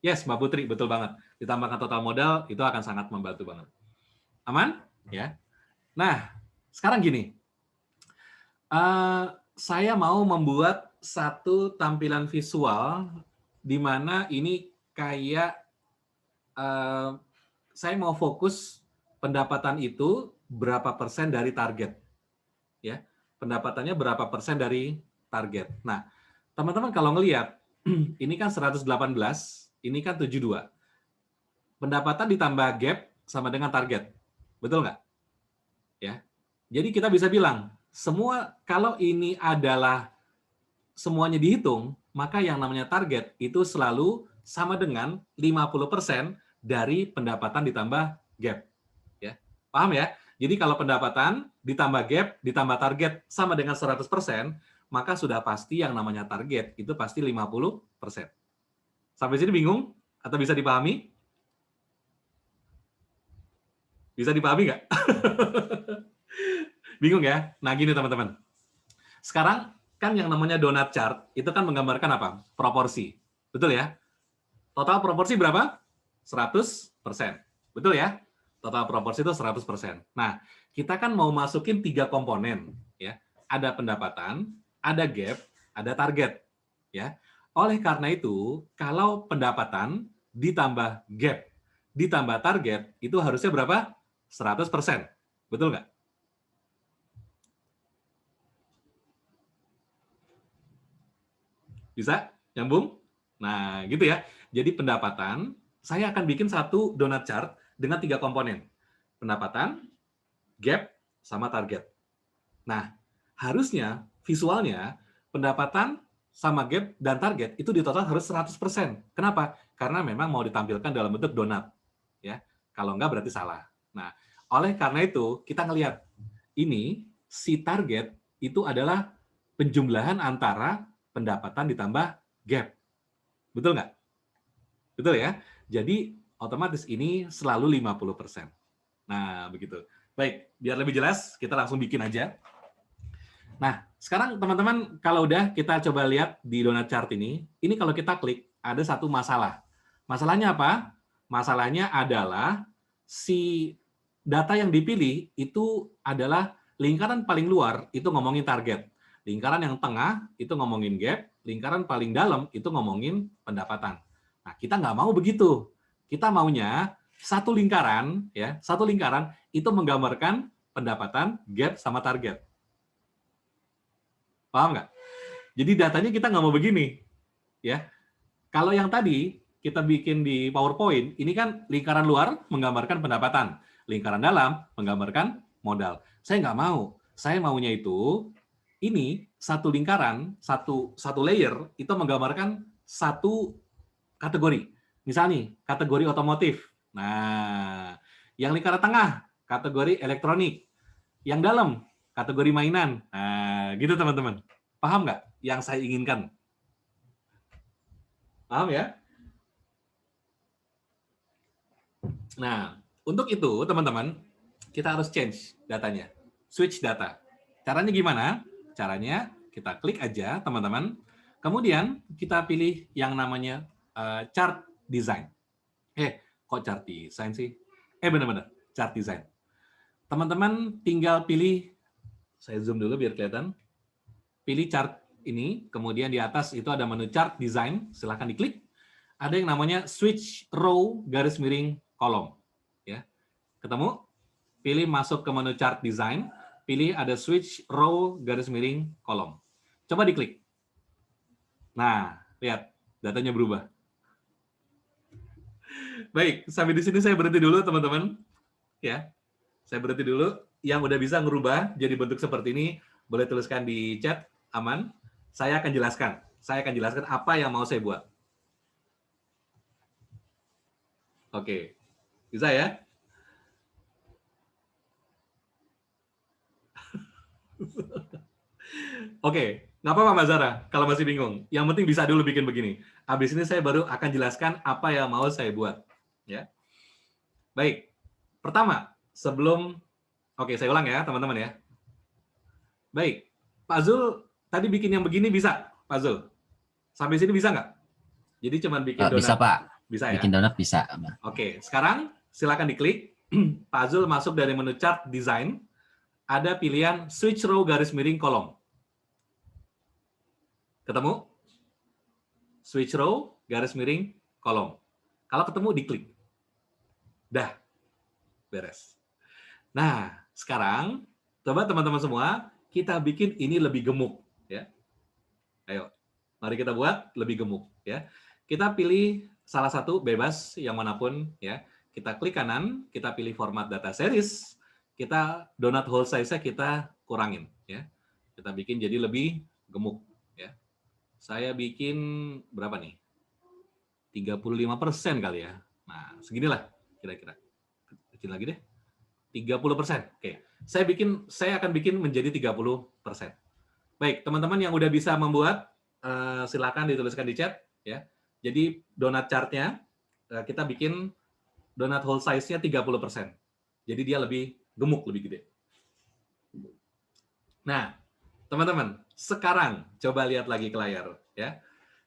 Yes, Mbak Putri, betul banget. Ditambahkan total modal, itu akan sangat membantu banget. Aman? Ya. Nah, sekarang gini. Saya mau membuat satu tampilan visual di mana ini kayak saya mau fokus pendapatan itu berapa persen dari target. Ya. Pendapatannya berapa persen dari target. Nah, teman-teman kalau ngelihat ini kan 118, ini kan 72. Pendapatan ditambah gap sama dengan target. Betul nggak? Ya. Jadi kita bisa bilang, semua kalau ini adalah semuanya dihitung, maka yang namanya target itu selalu sama dengan 50% dari pendapatan ditambah gap. Ya. Paham ya? Jadi kalau pendapatan ditambah gap ditambah target sama dengan 100%, maka sudah pasti yang namanya target itu pasti 50%. Sampai sini bingung? Atau bisa dipahami? Bisa dipahami nggak? Bingung ya? Nah gini teman-teman. Sekarang kan yang namanya donut chart itu kan menggambarkan apa? Proporsi. Betul ya? Total proporsi berapa? 100%. Betul ya? Total proporsi itu 100%. Nah, kita kan mau masukin 3 komponen. Ya. Ada pendapatan, ada gap, ada target. Ya. Oleh karena itu, kalau pendapatan ditambah gap, ditambah target, itu harusnya berapa? 100%. Betul nggak? Bisa? Nyambung? Nah, gitu ya. Jadi pendapatan, saya akan bikin satu donut chart dengan 3 komponen. Pendapatan, gap, sama target. Nah, harusnya visualnya pendapatan sama gap dan target itu di total harus 100%. Kenapa? Karena memang mau ditampilkan dalam bentuk donat. Ya. Kalau enggak berarti salah. Nah, oleh karena itu kita ngelihat ini si target itu adalah penjumlahan antara pendapatan ditambah gap. Betul nggak? Betul ya? Jadi otomatis ini selalu 50%. Nah, begitu. Baik, biar lebih jelas, kita langsung bikin aja. Nah, sekarang teman-teman, kalau udah kita coba lihat di donut chart ini kalau kita klik, ada satu masalah. Masalahnya apa? Masalahnya adalah si data yang dipilih itu adalah lingkaran paling luar, itu ngomongin target. Lingkaran yang tengah, itu ngomongin gap. Lingkaran paling dalam, itu ngomongin pendapatan. Nah, kita nggak mau begitu. Kita maunya satu lingkaran, ya, satu lingkaran itu menggambarkan pendapatan, gap, sama target. Paham nggak? Jadi datanya kita nggak mau begini, ya. Kalau yang tadi kita bikin di PowerPoint, ini kan lingkaran luar menggambarkan pendapatan, lingkaran dalam menggambarkan modal. Saya nggak mau. Saya maunya itu ini satu lingkaran, satu layer itu menggambarkan satu kategori. Misalnya kategori otomotif. Nah, yang lingkaran tengah kategori elektronik, yang dalam kategori mainan. Nah, gitu teman-teman. Paham nggak yang saya inginkan? Paham ya? Nah, untuk itu teman-teman, kita harus change datanya. Switch data. Caranya gimana? Caranya kita klik aja teman-teman. Kemudian kita pilih yang namanya chart design. Kok chart design sih? Benar-benar, chart design. Teman-teman tinggal pilih, saya zoom dulu biar kelihatan. Pilih chart ini, kemudian di atas itu ada menu chart design, silahkan diklik. Ada yang namanya switch row garis miring kolom. Ya. Ketemu? Pilih masuk ke menu chart design, pilih ada switch row garis miring kolom. Coba diklik. Nah, lihat datanya berubah. Baik, sampai di sini saya berhenti dulu teman-teman. Ya. Saya berhenti dulu. Yang udah bisa ngerubah jadi bentuk seperti ini, boleh tuliskan di chat, aman. Saya akan jelaskan. Saya akan jelaskan apa yang mau saya buat. Oke. Bisa ya? Oke, nggak apa-apa Mbak Zara kalau masih bingung. Yang penting bisa dulu bikin begini. Habis ini saya baru akan jelaskan apa yang mau saya buat. Ya. Baik. Pertama, sebelum... Oke, saya ulang ya teman-teman ya. Baik. Pak Zul, tadi bikin yang begini bisa, Pak Zul? Sampai sini bisa nggak? Jadi cuma bikin donat. Bisa, Pak. Bisa ya? Bikin donat bisa. Oke, sekarang silakan diklik. Pak Zul masuk dari menu chart design. Ada pilihan switch row garis miring kolom. Ketemu? Switch row garis miring kolom. Kalau ketemu diklik. Dah. Beres. Nah, sekarang coba teman-teman semua kita bikin ini lebih gemuk ya. Ayo. Mari kita buat lebih gemuk ya. Kita pilih salah satu bebas yang manapun ya. Kita klik kanan, kita pilih format data series, kita donut hole size-nya kita kurangin ya. Kita bikin jadi lebih gemuk ya. Saya bikin berapa nih? 35% kali ya. Nah, seginilah kira-kira. Kecil lagi deh. 30%. Oke. Saya akan bikin menjadi 30%. Baik, teman-teman yang udah bisa membuat silakan dituliskan di chat ya. Jadi donat chart-nya kita bikin donut hole size-nya 30%. Jadi dia lebih gemuk, lebih gede. Nah, teman-teman, sekarang coba lihat lagi ke layar, ya.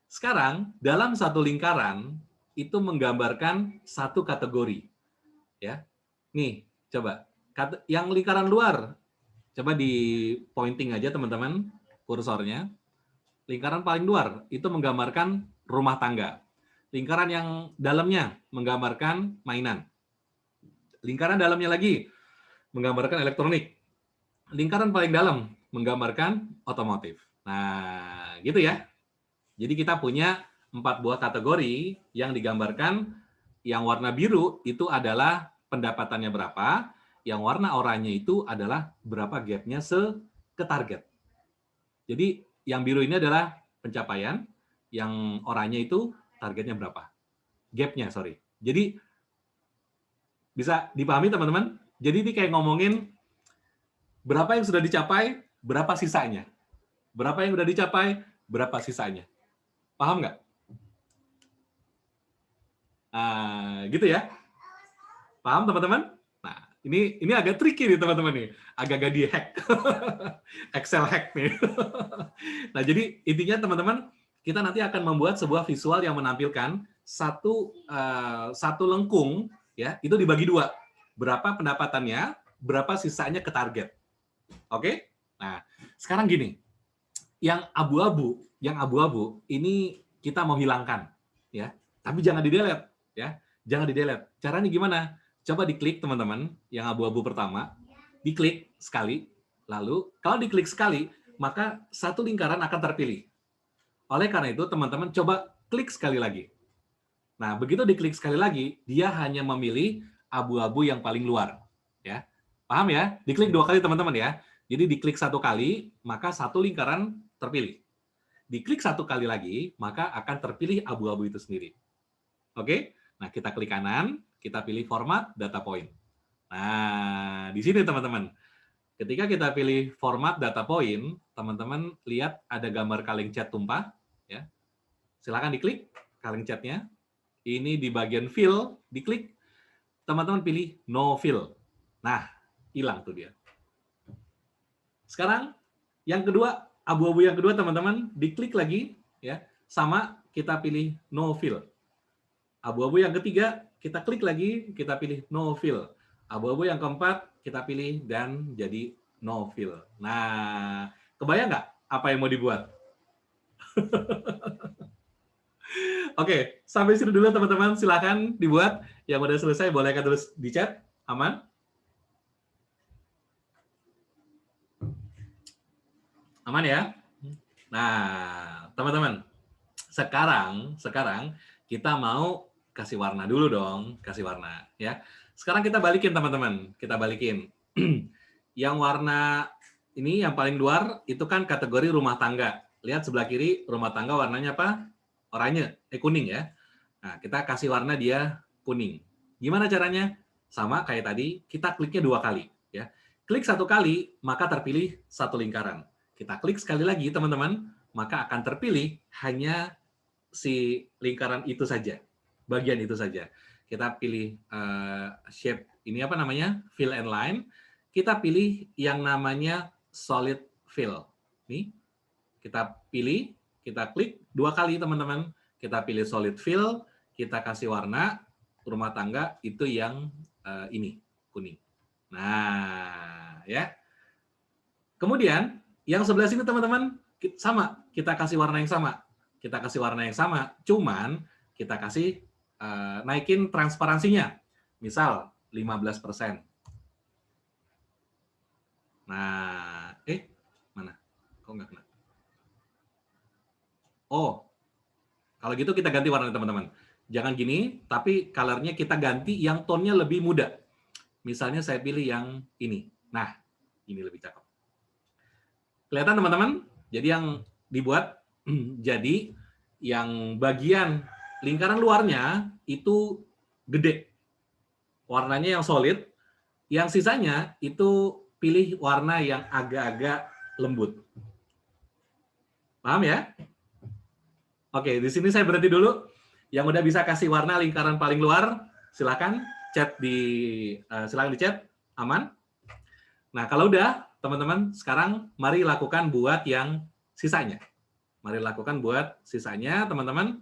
Sekarang dalam satu lingkaran itu menggambarkan satu kategori, ya. Nih, coba yang lingkaran luar, coba di pointing aja teman-teman kursornya. Lingkaran paling luar itu menggambarkan rumah tangga. Lingkaran yang dalamnya menggambarkan mainan. Lingkaran dalamnya lagi menggambarkan elektronik. Lingkaran paling dalam menggambarkan otomotif. Nah, gitu ya. Jadi kita punya 4 buah kategori yang digambarkan. Yang warna biru itu adalah pendapatannya berapa, yang warna oranye itu adalah berapa gap-nya ke target. Jadi yang biru ini adalah pencapaian, yang oranye itu targetnya berapa. Gap-nya, sorry. Jadi bisa dipahami teman-teman? Jadi ini kayak ngomongin berapa yang sudah dicapai, berapa sisanya. Berapa yang sudah dicapai, berapa sisanya. Paham nggak? Gitu ya. Paham teman-teman? Nah, ini agak tricky nih teman-teman nih. Agak-agak di-hack. Excel hack nih. Nah, jadi intinya teman-teman, kita nanti akan membuat sebuah visual yang menampilkan satu lengkung, ya, itu dibagi 2. Berapa pendapatannya, berapa sisanya ke target. Oke? Nah, sekarang gini. Yang abu-abu ini kita mau hilangkan, ya. Tapi jangan di-delete, ya. Jangan di-delete. Caranya gimana? Coba diklik teman-teman, yang abu-abu pertama, diklik sekali, lalu kalau diklik sekali, maka satu lingkaran akan terpilih. Oleh karena itu, teman-teman coba klik sekali lagi. Nah, begitu diklik sekali lagi, dia hanya memilih abu-abu yang paling luar, ya. Paham ya? Diklik 2 kali teman-teman ya. Jadi diklik 1 kali, maka satu lingkaran terpilih. Diklik 1 kali lagi, maka akan terpilih abu-abu itu sendiri. Oke? Nah, kita klik kanan, kita pilih format data point. Nah, di sini teman-teman. Ketika kita pilih format data point, teman-teman lihat ada gambar kaleng cat tumpah, ya. Silakan diklik kaleng catnya. Ini di bagian fill, diklik, teman-teman pilih no fill. Nah, hilang tuh dia. Sekarang yang kedua, abu-abu yang kedua teman-teman, diklik lagi, ya. Sama kita pilih no fill. Abu-abu yang ketiga, kita klik lagi, kita pilih no fill. Abu-abu yang keempat, kita pilih dan jadi no fill. Nah, kebayang nggak apa yang mau dibuat? Oke, sampai sini dulu teman-teman. Silakan dibuat. Yang udah selesai, bolehkan tulis di chat. Aman? Aman ya? Nah, teman-teman. Sekarang kita mau kasih warna dulu dong, kasih warna ya. Sekarang kita balikin teman-teman, kita balikin. Yang warna ini yang paling luar itu kan kategori rumah tangga. Lihat sebelah kiri rumah tangga warnanya apa? Oranye, kuning ya. Nah, kita kasih warna dia kuning. Gimana caranya? Sama kayak tadi, kita kliknya 2 kali ya. Klik 1 kali, maka terpilih satu lingkaran. Kita klik sekali lagi teman-teman, maka akan terpilih hanya si lingkaran itu saja, bagian itu saja. Kita pilih shape ini apa namanya, fill and line. Kita pilih yang namanya solid fill. Nih, kita pilih, kita klik 2 kali teman-teman. Kita pilih solid fill, kita kasih warna rumah tangga itu yang ini kuning. Nah, ya. Kemudian yang sebelah sini teman-teman sama, kita kasih warna yang sama. Kita kasih warna yang sama, cuman kita kasih naikin transparansinya. Misal 15%. Nah, mana? Kok nggak kena? Oh, kalau gitu kita ganti warna teman-teman. Jangan gini, tapi color-nya kita ganti yang tone-nya lebih muda. Misalnya saya pilih yang ini. Nah, ini lebih cakep. Kelihatan teman-teman? Jadi yang dibuat jadi yang bagian lingkaran luarnya itu gede. Warnanya yang solid, yang sisanya itu pilih warna yang agak-agak lembut. Paham ya? Oke, di sini saya berhenti dulu. Yang udah bisa kasih warna lingkaran paling luar, silakan chat silakan di chat. Aman? Nah, kalau udah, teman-teman, sekarang mari lakukan buat yang sisanya. Mari lakukan buat sisanya, teman-teman.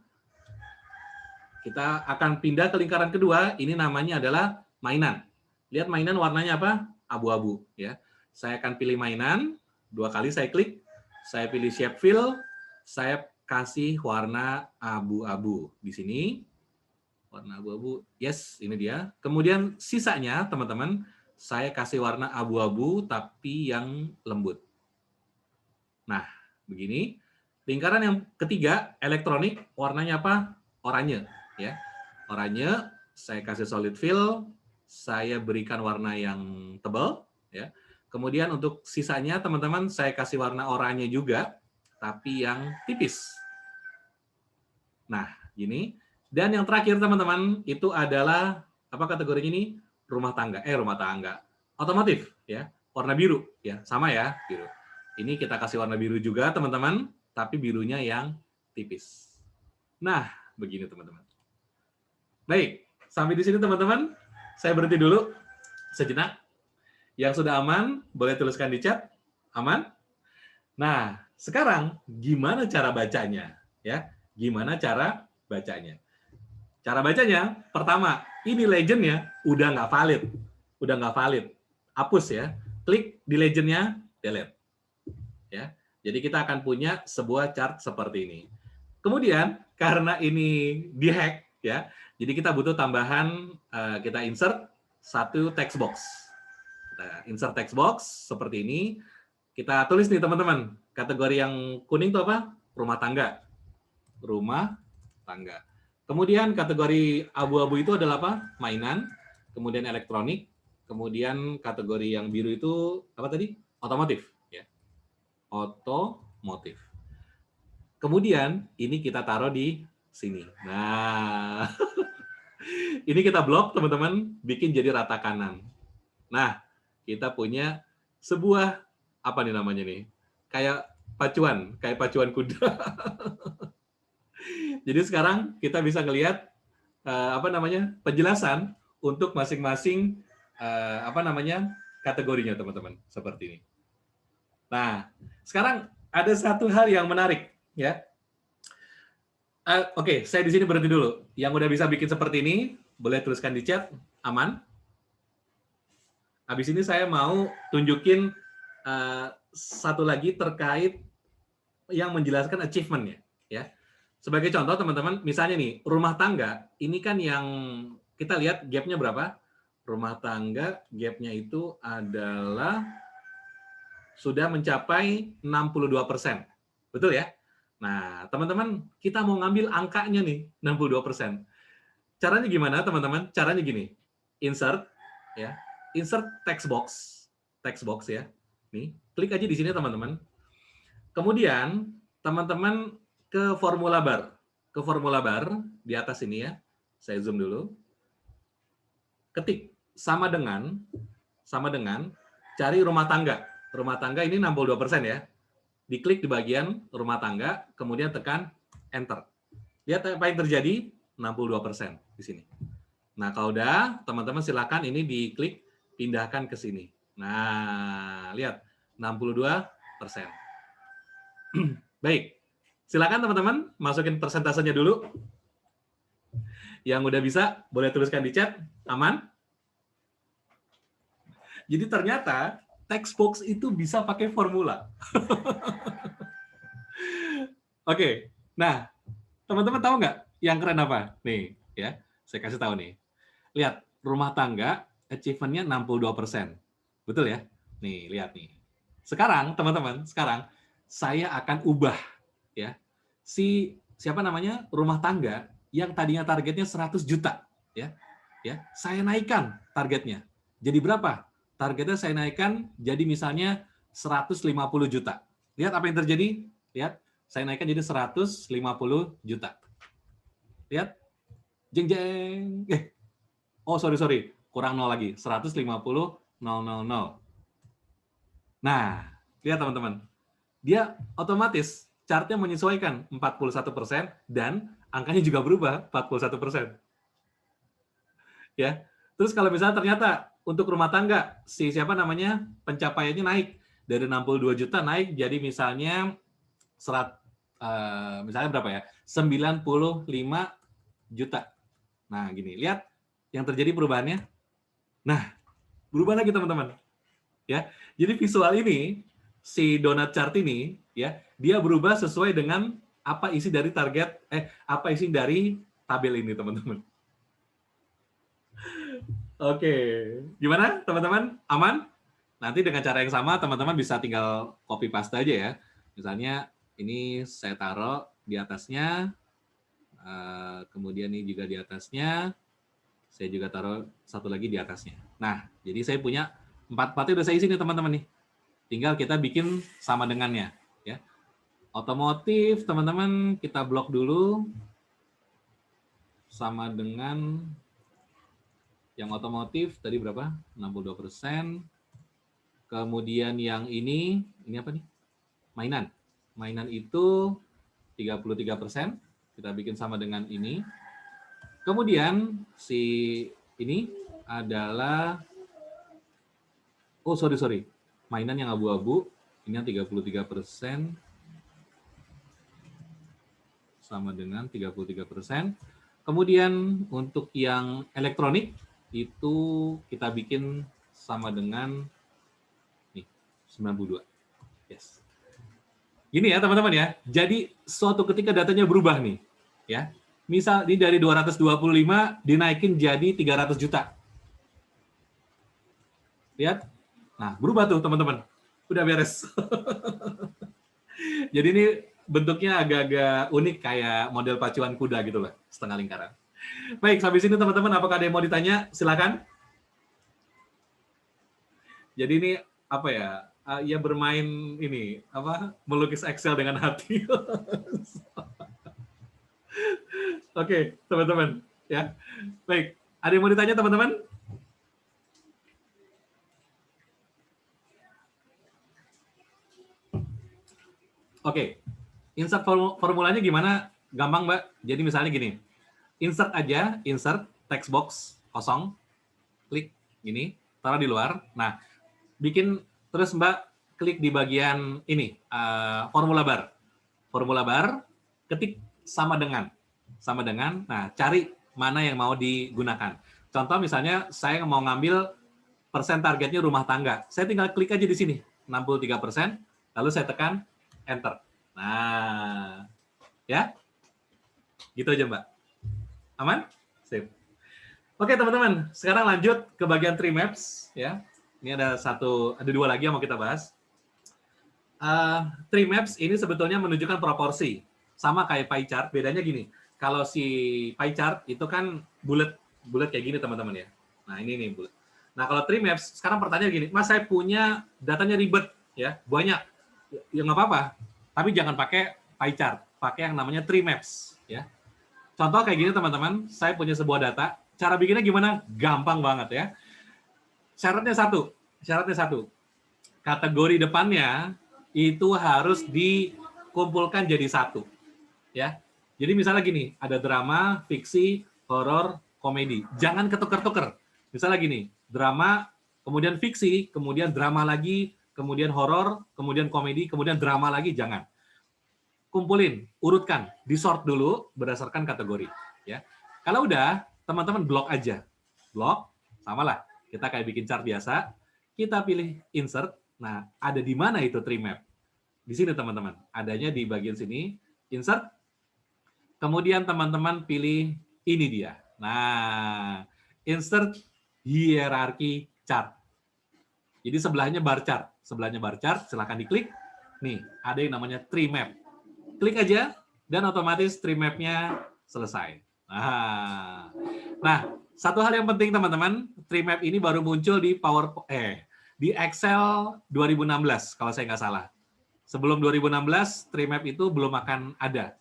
Kita akan pindah ke lingkaran kedua. Ini namanya adalah mainan. Lihat mainan warnanya apa? Abu-abu. Ya. Saya akan pilih mainan. 2 kali saya klik. Saya pilih shape fill. Saya kasih warna abu-abu di sini. Warna abu-abu. Yes, ini dia. Kemudian sisanya, teman-teman, saya kasih warna abu-abu tapi yang lembut. Nah, begini. Lingkaran yang ketiga, elektronik, warnanya apa? Oranye. Ya, oranye. Saya kasih solid fill. Saya berikan warna yang tebal. Ya. Kemudian untuk sisanya, teman-teman, saya kasih warna oranye juga, tapi yang tipis. Nah, gini. Dan yang terakhir, teman-teman, itu adalah apa kategorinya ini? Rumah tangga. Otomotif, ya. Warna biru, ya. Sama ya, biru. Ini kita kasih warna biru juga, teman-teman, tapi birunya yang tipis. Nah, begini, teman-teman. Baik, sampai di sini, teman-teman. Saya berhenti dulu sejenak. Yang sudah aman, boleh tuliskan di chat. Aman? Nah, sekarang gimana cara bacanya? Ya, gimana cara bacanya? Cara bacanya, pertama, ini legendnya udah nggak valid. Hapus ya. Klik di legendnya, delete. Ya. Jadi kita akan punya sebuah chart seperti ini. Kemudian karena ini dihack ya, jadi kita butuh tambahan, kita insert satu text box. Kita insert text box seperti ini. Kita tulis nih teman-teman, kategori yang kuning itu apa? Rumah tangga. Rumah tangga. Kemudian kategori abu-abu itu adalah apa? Mainan. Kemudian elektronik. Kemudian kategori yang biru itu apa tadi? Otomotif. Ya. Otomotif. Kemudian ini kita taruh di sini. Nah, ini kita blok teman-teman, bikin jadi rata kanan. Nah, kita punya sebuah apa nih namanya nih? Kayak pacuan kuda. Jadi sekarang kita bisa ngelihat apa namanya? Penjelasan untuk masing-masing apa namanya? Kategorinya teman-teman, seperti ini. Nah, sekarang ada satu hal yang menarik ya. Oke, saya di sini berhenti dulu. Yang udah bisa bikin seperti ini, boleh tuliskan di chat. Aman? Habis ini saya mau tunjukin satu lagi terkait yang menjelaskan achievement-nya. Ya. Sebagai contoh, teman-teman, misalnya nih, rumah tangga, ini kan yang kita lihat gap-nya berapa? Rumah tangga gap-nya itu adalah sudah mencapai 62%. Betul ya? Nah, teman-teman, kita mau ngambil angkanya nih, 62%. Caranya gimana, teman-teman? Caranya gini. Insert ya. Insert text box. Text box ya. Nih, klik aja di sini, teman-teman. Kemudian, teman-teman ke formula bar. Ke formula bar di atas ini ya. Saya zoom dulu. Ketik sama dengan cari rumah tangga. Rumah tangga ini 62% ya. Diklik di bagian rumah tangga, kemudian tekan enter. Lihat apa yang terjadi? 62% di sini. Nah, kalau udah, teman-teman silakan ini diklik pindahkan ke sini. Nah, lihat 62%. Baik. Silakan teman-teman masukin persentasenya dulu. Yang udah bisa boleh tuliskan di chat. Aman? Jadi ternyata text box itu bisa pakai formula. Oke, nah teman-teman tahu nggak yang keren apa? Nih, ya, saya kasih tahu nih. Lihat, rumah tangga achievement-nya 62%. Betul ya? Nih, lihat nih. Sekarang, teman-teman, saya akan ubah ya. Siapa namanya? Rumah tangga yang tadinya targetnya 100 juta, ya. Ya, saya naikkan targetnya. Jadi berapa? Targetnya saya naikkan jadi misalnya 150 juta. Lihat apa yang terjadi? Lihat, saya naikkan jadi 150 juta. Lihat. Jeng jeng. Oh, sorry. Kurang 0 lagi. 150 000. Nah, lihat teman-teman. Dia otomatis chartnya menyesuaikan 41% dan angkanya juga berubah 41%. Ya. Terus kalau misalnya ternyata untuk rumah tangga, si siapa namanya, pencapaiannya naik dari 62 juta naik jadi misalnya misalnya berapa ya? 95 juta. Nah, gini, lihat yang terjadi perubahannya. Nah, berubah lagi teman-teman. Ya. Jadi visual ini si donut chart ini ya, dia berubah sesuai dengan apa isi dari apa isi dari tabel ini, teman-teman. Oke, gimana teman-teman? Aman? Nanti dengan cara yang sama teman-teman bisa tinggal copy paste aja ya. Misalnya ini saya taruh di atasnya, kemudian ini juga di atasnya, saya juga taruh satu lagi di atasnya. Nah, jadi saya punya 4-4-nya udah saya isi nih teman-teman nih. Tinggal kita bikin sama dengannya. Ya. Otomotif teman-teman kita blok dulu sama dengan yang otomotif tadi berapa? 62%. Kemudian yang ini apa nih? Mainan. Mainan itu 33%. Kita bikin sama dengan ini. Kemudian si ini adalah sorry. Mainan yang abu-abu ini yang 33% sama dengan 33%. Kemudian untuk yang elektronik itu kita bikin sama dengan 92. Yes. Gini ya teman-teman ya. Jadi suatu ketika datanya berubah nih, ya. Misal ini dari 225 dinaikin jadi 300 juta. Lihat. Nah, berubah tuh teman-teman. Udah beres. Jadi ini bentuknya agak-agak unik kayak model pacuan kuda gitu lah, setengah lingkaran. Baik, sampai sini teman-teman, apakah ada yang mau ditanya? Silakan. Jadi ini apa ya? Ya bermain ini melukis Excel dengan hati. Oke, teman-teman, ya. Baik, ada yang mau ditanya teman-teman? Oke, insert formulanya gimana? Gampang, Mbak. Jadi misalnya gini, insert text box kosong, klik gini, taruh di luar. Nah, bikin terus Mbak klik di bagian ini, formula bar, ketik sama dengan. Nah, cari mana yang mau digunakan. Contoh misalnya saya mau ngambil persen targetnya rumah tangga. Saya tinggal klik aja di sini, 63%, lalu saya tekan enter. Nah, ya. Gitu aja, Mbak. Aman? Sip. Oke, teman-teman. Sekarang lanjut ke bagian tree maps, ya. Ini ada dua lagi yang mau kita bahas. Tree maps ini sebetulnya menunjukkan proporsi. Sama kayak pie chart, bedanya gini. Kalau si pie chart itu kan bulat kayak gini, teman-teman ya. Nah, ini nih bulat. Nah, kalau tree maps, sekarang pertanyaan gini, Mas, saya punya datanya ribet, ya, banyak. Ya nggak apa-apa, tapi jangan pakai pie chart, pakai yang namanya tree maps, ya. Contoh kayak gini teman-teman, saya punya sebuah data, cara bikinnya gimana? Gampang banget ya. Syaratnya satu, kategori depannya itu harus dikumpulkan jadi satu, ya. Jadi misalnya gini, ada drama, fiksi, horor, komedi, jangan ketuker-tuker. Misalnya gini, drama, kemudian fiksi, kemudian drama lagi, kemudian horor, kemudian komedi, kemudian drama lagi, jangan. Kumpulin, urutkan, disort dulu berdasarkan kategori. Ya. Kalau udah, teman-teman blok aja. Blok, samalah. Kita kayak bikin chart biasa, kita pilih insert. Nah, ada di mana itu tree map? Di sini teman-teman, adanya di bagian sini, insert. Kemudian teman-teman pilih ini dia. Nah, insert hierarchy chart. Jadi sebelahnya bar chart, silakan diklik. Nih, ada yang namanya tree map. Klik aja dan otomatis tree map-nya selesai. Nah, satu hal yang penting teman-teman, tree map ini baru muncul di di Excel 2016 kalau saya nggak salah. Sebelum 2016 tree map itu belum akan ada.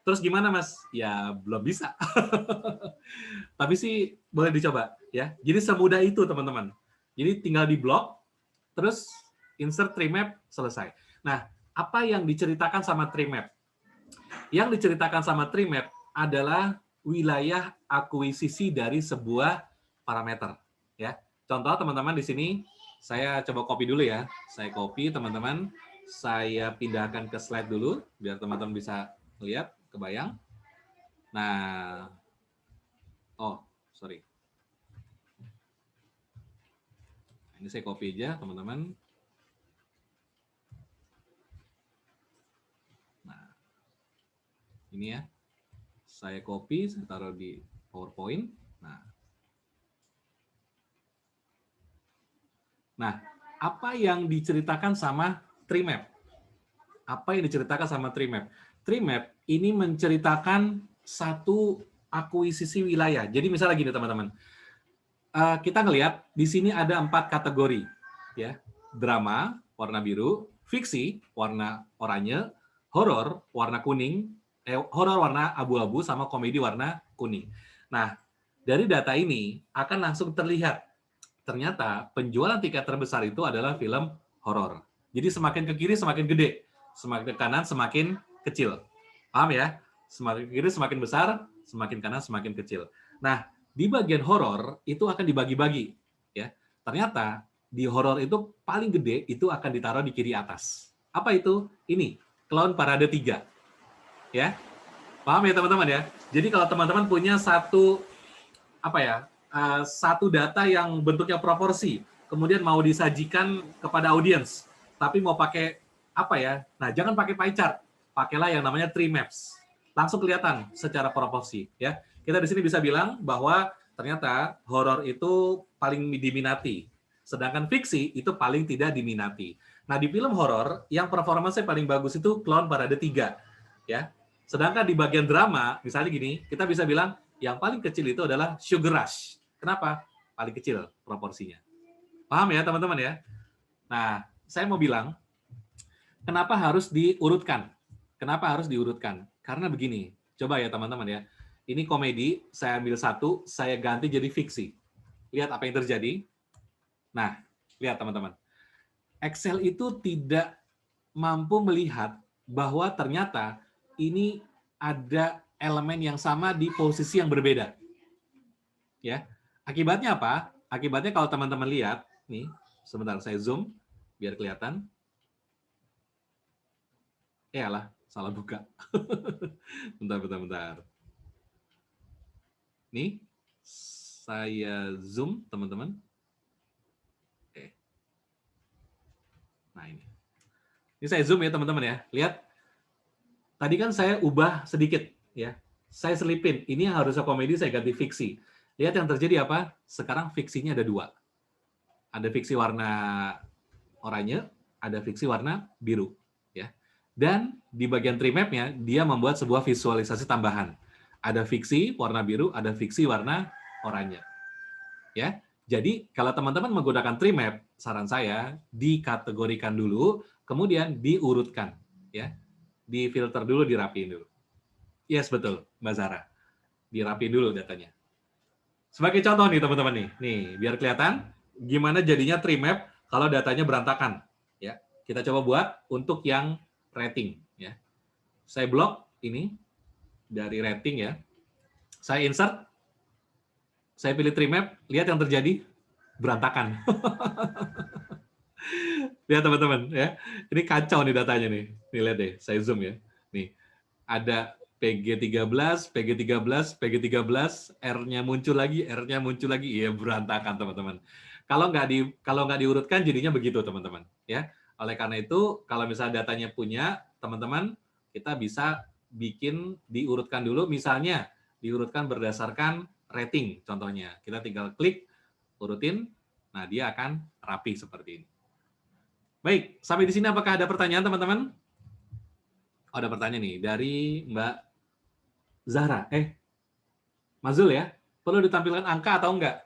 Terus gimana, Mas? Ya belum bisa. Tapi sih boleh dicoba ya. Jadi semudah itu teman-teman. Jadi tinggal di blok, terus insert tree map, selesai. Nah, apa yang diceritakan sama tree map? Yang diceritakan sama tree map adalah wilayah akuisisi dari sebuah parameter ya. Contoh teman-teman di sini saya coba copy dulu ya. Saya copy teman-teman, saya pindahkan ke slide dulu biar teman-teman bisa lihat, kebayang. Nah, oh sorry. Ini saya copy aja teman-teman. Nah, ini ya. Saya copy, saya taruh di PowerPoint. Nah, apa yang diceritakan sama tree map? Apa yang diceritakan sama tree map? Tree map ini menceritakan satu akuisisi wilayah. Jadi misalnya gini teman-teman, kita ngelihat di sini ada 4 kategori, ya, drama warna biru, fiksi warna oranye, horor warna kuning, horor warna abu-abu, sama komedi warna kuning. Nah, dari data ini akan langsung terlihat ternyata penjualan tiket terbesar itu adalah film horor. Jadi semakin ke kiri semakin gede, semakin ke kanan semakin kecil. Paham ya? Semakin ke kiri semakin besar, semakin kanan semakin kecil. Nah, di bagian horor itu akan dibagi-bagi, ya. Ternyata di horor itu paling gede itu akan ditaruh di kiri atas. Apa itu? Ini, Clown Parade 3. Ya. Paham ya teman-teman ya? Jadi kalau teman-teman punya satu satu data yang bentuknya proporsi, kemudian mau disajikan kepada audiens, tapi mau pakai apa ya? Nah, jangan pakai pie chart, pakailah yang namanya tree maps. Langsung kelihatan secara proporsi, ya. Kita di sini bisa bilang bahwa ternyata horor itu paling diminati, sedangkan fiksi itu paling tidak diminati. Nah, di film horor yang performanya paling bagus itu Clown Parade 3, ya. Sedangkan di bagian drama, misalnya gini, kita bisa bilang yang paling kecil itu adalah Sugar Rush. Kenapa? Paling kecil proporsinya. Paham ya teman-teman ya? Nah, saya mau bilang, kenapa harus diurutkan? Kenapa harus diurutkan? Karena begini, coba ya teman-teman ya. Ini komedi, saya ambil satu, saya ganti jadi fiksi. Lihat apa yang terjadi. Nah, lihat teman-teman. Excel itu tidak mampu melihat bahwa ternyata ini ada elemen yang sama di posisi yang berbeda. Ya. Akibatnya apa? Akibatnya kalau teman-teman lihat, nih, sebentar saya zoom biar kelihatan. Yalah, salah buka. Bentar. Nih, saya zoom, teman-teman. Nah, ini. Ini saya zoom ya, teman-teman ya. Lihat. Tadi kan saya ubah sedikit, ya. Saya selipin. Ini yang harusnya komedi, saya ganti fiksi. Lihat yang terjadi apa? Sekarang fiksinya ada 2. Ada fiksi warna oranye, ada fiksi warna biru, ya. Dan di bagian tree map-nya dia membuat sebuah visualisasi tambahan. Ada fiksi warna biru, ada fiksi warna oranye. Ya. Jadi kalau teman-teman menggunakan tree map, saran saya dikategorikan dulu, kemudian diurutkan, ya. Difilter dulu, dirapiin dulu. Yes, betul, Mbak Zara. Dirapiin dulu datanya. Sebagai contoh nih teman-teman nih biar kelihatan gimana jadinya tree map kalau datanya berantakan. Ya, kita coba buat untuk yang rating. Ya, saya blok ini dari rating ya. Saya insert, saya pilih tree map, lihat yang terjadi berantakan. Lihat teman-teman ya, ini kacau nih datanya nih. Nih lihat deh, saya zoom ya. Nih ada PG13, PG13, PG13, R-nya muncul lagi, R-nya muncul lagi, iya berantakan teman-teman. Kalau nggak diurutkan jadinya begitu teman-teman, ya. Oleh karena itu, kalau misalnya datanya punya teman-teman, kita bisa bikin diurutkan dulu, misalnya diurutkan berdasarkan rating, contohnya. Kita tinggal klik, urutin, nah dia akan rapi seperti ini. Baik, sampai di sini apakah ada pertanyaan teman-teman? Oh, ada pertanyaan nih dari Mbak Zahra, Mas Zul ya, perlu ditampilkan angka atau enggak?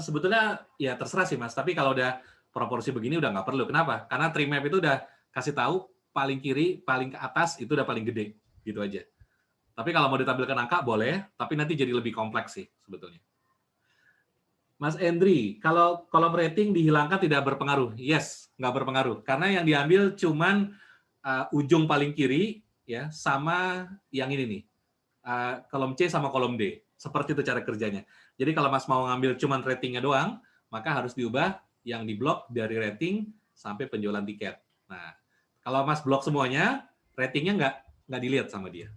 Sebetulnya ya terserah sih Mas, tapi kalau udah proporsi begini udah nggak perlu. Kenapa? Karena tree map itu udah kasih tahu paling kiri, paling ke atas itu udah paling gede, gitu aja. Tapi kalau mau ditampilkan angka boleh, tapi nanti jadi lebih kompleks sih sebetulnya. Mas Endri, kalau kolom rating dihilangkan tidak berpengaruh? Yes, nggak berpengaruh. Karena yang diambil cuman ujung paling kiri ya sama yang ini nih. Kolom C sama kolom D. Seperti itu cara kerjanya. Jadi kalau Mas mau ngambil cuman ratingnya doang, maka harus diubah yang diblok dari rating sampai penjualan tiket. Nah, kalau Mas blok semuanya, ratingnya nggak dilihat sama dia.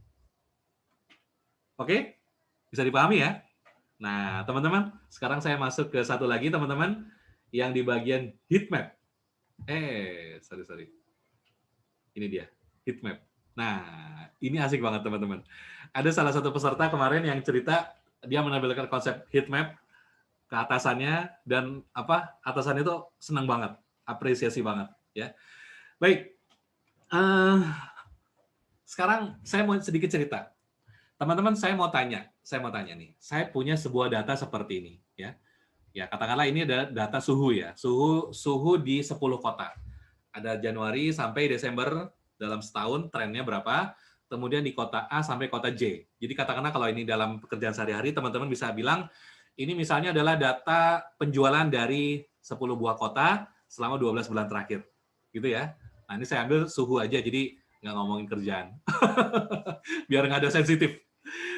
Oke? Bisa dipahami ya? Nah, teman-teman, sekarang saya masuk ke satu lagi, teman-teman, yang di bagian heat map. Sorry. Ini dia, heat map. Nah, ini asik banget, teman-teman. Ada salah satu peserta kemarin yang cerita, dia menampilkan konsep heat map ke atasannya, dan atasannya itu senang banget, apresiasi banget. Ya, baik. Sekarang saya mau sedikit cerita. Teman-teman, saya mau tanya nih. Saya punya sebuah data seperti ini, ya. Ya, katakanlah ini ada data suhu ya. Suhu di 10 kota. Ada Januari sampai Desember dalam setahun trennya berapa? Kemudian di kota A sampai kota J. Jadi katakanlah kalau ini dalam pekerjaan sehari-hari, teman-teman bisa bilang ini misalnya adalah data penjualan dari 10 buah kota selama 12 bulan terakhir. Gitu ya. Nah, ini saya ambil suhu aja, jadi nggak ngomongin kerjaan. Biar nggak ada sensitif.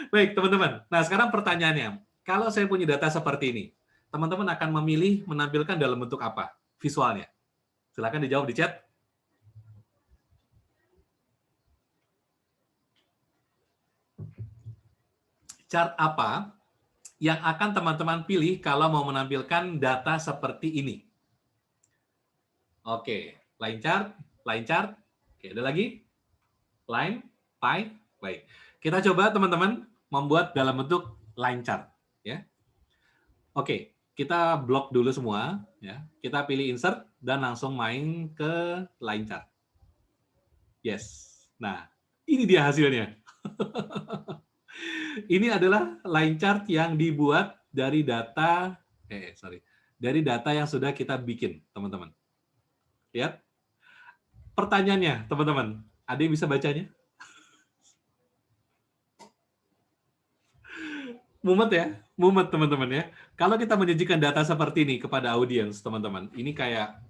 Baik, teman-teman. Nah, sekarang pertanyaannya, kalau saya punya data seperti ini, teman-teman akan memilih menampilkan dalam bentuk apa visualnya? Silakan dijawab di chat. Chart apa yang akan teman-teman pilih kalau mau menampilkan data seperti ini? Oke, line chart. Oke, ada lagi? Line, pie. Baik. Kita coba, teman-teman, membuat dalam bentuk line chart. Ya. Oke, kita blok dulu semua. Ya. Kita pilih insert dan langsung main ke line chart. Yes. Nah, ini dia hasilnya. Ini adalah line chart yang dibuat dari data, dari data yang sudah kita bikin, teman-teman. Lihat. Pertanyaannya, teman-teman, ada yang bisa bacanya? Mumet teman-teman ya. Kalau kita menyajikan data seperti ini kepada audiens, teman-teman, ini kayak,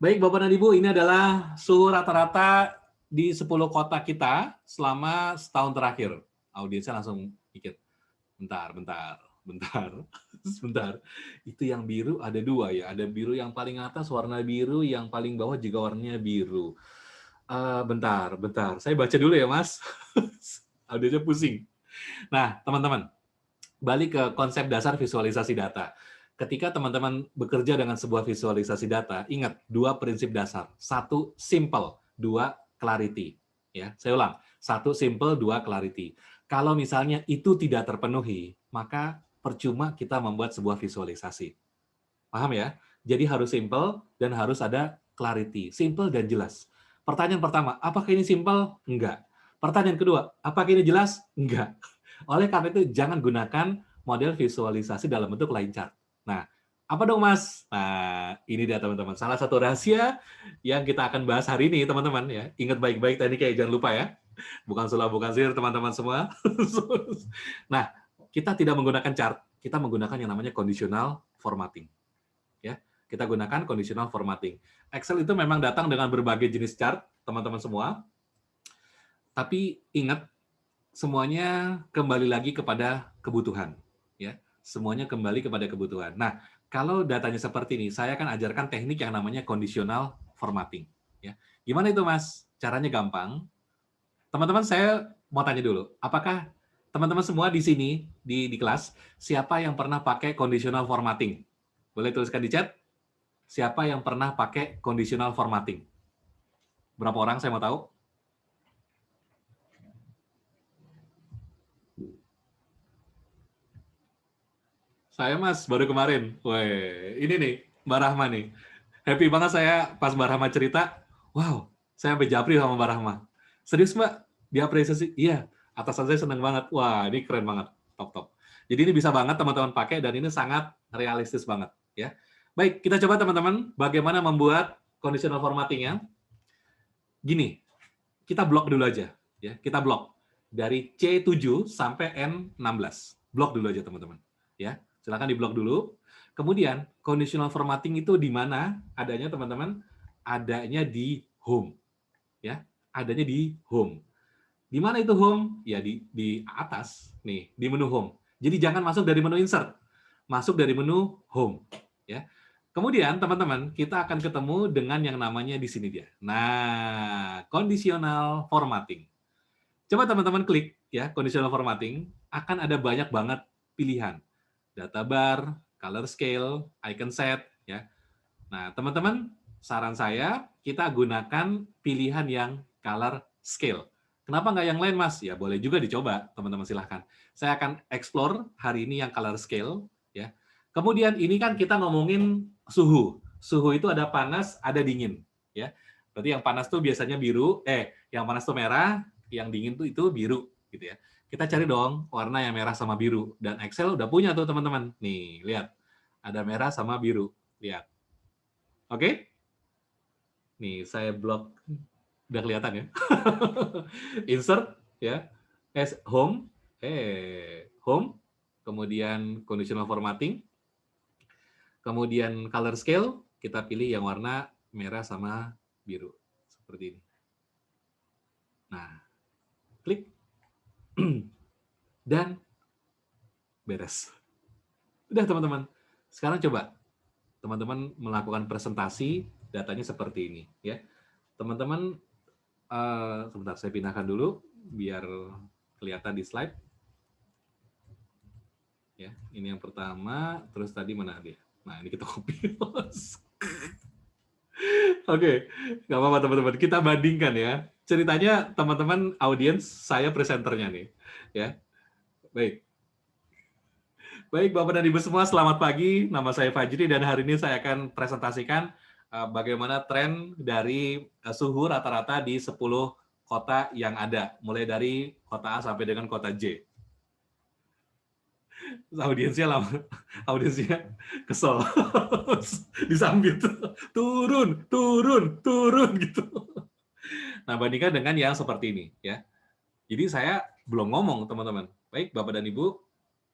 baik Bapak dan Ibu, ini adalah suhu rata-rata di 10 kota kita selama setahun terakhir. Audiensnya langsung mikir, bentar. Sebentar. Itu yang biru ada dua ya. Ada biru yang paling atas warna biru, yang paling bawah juga warnanya biru. Bentar. Saya baca dulu ya, Mas. Audiensnya pusing. Nah, teman-teman, balik ke konsep dasar visualisasi data. Ketika teman-teman bekerja dengan sebuah visualisasi data, ingat dua prinsip dasar. Satu, simple. Dua, clarity. Ya, saya ulang. Satu, simple. Dua, clarity. Kalau misalnya itu tidak terpenuhi, maka percuma kita membuat sebuah visualisasi. Paham ya? Jadi harus simple dan harus ada clarity. Simple dan jelas. Pertanyaan pertama, apakah ini simple? Enggak. Pertanyaan kedua, apakah ini jelas? Enggak. Oleh karena itu, jangan gunakan model visualisasi dalam bentuk line chart. Nah, apa dong, Mas? Nah, ini dia, teman-teman. Salah satu rahasia yang kita akan bahas hari ini, teman-teman. Ya. Ingat baik-baik tadi, kayak jangan lupa ya. Bukan sulap, bukan sihir, teman-teman semua. Nah, kita tidak menggunakan chart. Kita menggunakan yang namanya conditional formatting. Ya, kita gunakan conditional formatting. Excel itu memang datang dengan berbagai jenis chart, teman-teman semua. Tapi ingat, semuanya kembali lagi kepada kebutuhan, ya. Semuanya kembali kepada kebutuhan. Nah, kalau datanya seperti ini, saya akan ajarkan teknik yang namanya conditional formatting, ya. Gimana itu, Mas? Caranya gampang. Teman-teman, saya mau tanya dulu, apakah teman-teman semua di sini di kelas siapa yang pernah pakai conditional formatting? Boleh tuliskan di chat. Siapa yang pernah pakai conditional formatting? Berapa orang saya mau tahu? Saya, Mas, baru kemarin. Weh, ini nih, Mbak Rahma nih. Happy banget saya pas Mbak Rahma cerita, wow, saya sampai japri sama Mbak Rahma. Serius, Mbak? Diapresiasi? Iya, atasan saya senang banget. Wah, ini keren banget. Top. Jadi ini bisa banget teman-teman pakai dan ini sangat realistis banget. Ya. Baik, kita coba teman-teman bagaimana membuat conditional formatting-nya. Gini, kita blok dulu aja. Ya, kita blok. Dari C7 sampai N16. Blok dulu aja, teman-teman. Ya. Silakan diblok dulu. Kemudian conditional formatting itu di mana adanya, teman-teman? Adanya di home. Ya, adanya di home. Di mana itu home? Ya di atas nih, di menu home. Jadi jangan masuk dari menu insert, masuk dari menu home. Ya. Kemudian teman-teman, kita akan ketemu dengan yang namanya di sini dia. Nah, conditional formatting. Coba teman-teman klik ya, conditional formatting, akan ada banyak banget pilihan. Data bar, color scale, icon set, ya. Nah, teman-teman, saran saya kita gunakan pilihan yang color scale. Kenapa nggak yang lain, Mas? Ya, boleh juga dicoba, teman-teman silahkan. Saya akan explore hari ini yang color scale, ya. Kemudian ini kan kita ngomongin suhu. Suhu itu ada panas, ada dingin, ya. Berarti yang panas tuh biasanya biru, yang panas tuh merah, yang dingin tuh itu biru, gitu ya. Kita cari dong warna yang merah sama biru. Dan Excel udah punya tuh teman-teman. Nih, lihat. Ada merah sama biru. Lihat. Oke? Nih, saya blok. Udah kelihatan ya. Insert, ya. Home. Home. Kemudian conditional formatting. Kemudian color scale. Kita pilih yang warna merah sama biru. Seperti ini. Nah, klik. Dan beres. Udah teman-teman. Sekarang coba teman-teman melakukan presentasi, datanya seperti ini, ya. Teman-teman, sebentar saya pindahkan dulu biar kelihatan di slide. Ya, ini yang pertama, terus tadi mana dia? Nah, ini kita copy. Oke, nggak apa-apa teman-teman. Kita bandingkan ya. Ceritanya teman-teman audiens, saya presenternya nih, ya. Baik. Baik, Bapak dan Ibu semua, selamat pagi. Nama saya Fajri dan hari ini saya akan presentasikan bagaimana tren dari suhu rata-rata di 10 kota yang ada, mulai dari kota A sampai dengan kota J. Audiensnya kesel, disambit, turun gitu. Nah, bandingkan dengan yang seperti ini, ya. Jadi saya belum ngomong, teman-teman. Baik, Bapak dan Ibu,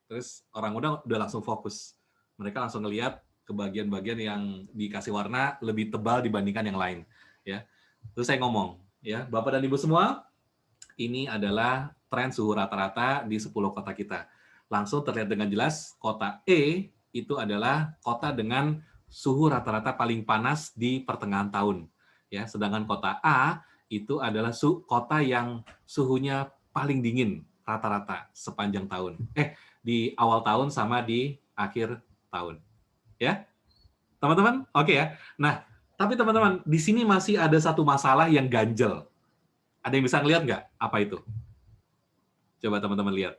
terus orang udah langsung fokus. Mereka langsung ngelihat ke bagian-bagian yang dikasih warna lebih tebal dibandingkan yang lain, ya. Terus saya ngomong, ya, Bapak dan Ibu semua, ini adalah tren suhu rata-rata di 10 kota kita. Langsung terlihat dengan jelas, kota E itu adalah kota dengan suhu rata-rata paling panas di pertengahan tahun, ya. Sedangkan kota A itu adalah kota yang suhunya paling dingin rata-rata sepanjang tahun. Di awal tahun sama di akhir tahun. Ya, teman-teman? Oke ya. Nah, tapi teman-teman, di sini masih ada satu masalah yang ganjel. Ada yang bisa ngelihat nggak apa itu? Coba teman-teman lihat.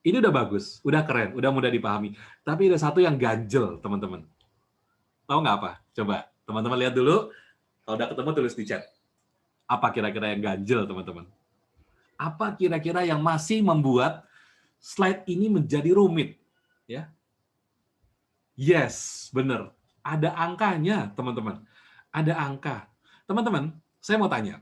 Ini udah bagus, udah keren, udah mudah dipahami. Tapi ada satu yang ganjel, teman-teman. Tahu nggak apa? Coba, teman-teman lihat dulu. Kalau udah ketemu, tulis di chat. Apa kira-kira yang ganjel, teman-teman? Apa kira-kira yang masih membuat slide ini menjadi rumit, ya? Yes, benar. Ada angkanya, teman-teman. Ada angka. Teman-teman, saya mau tanya.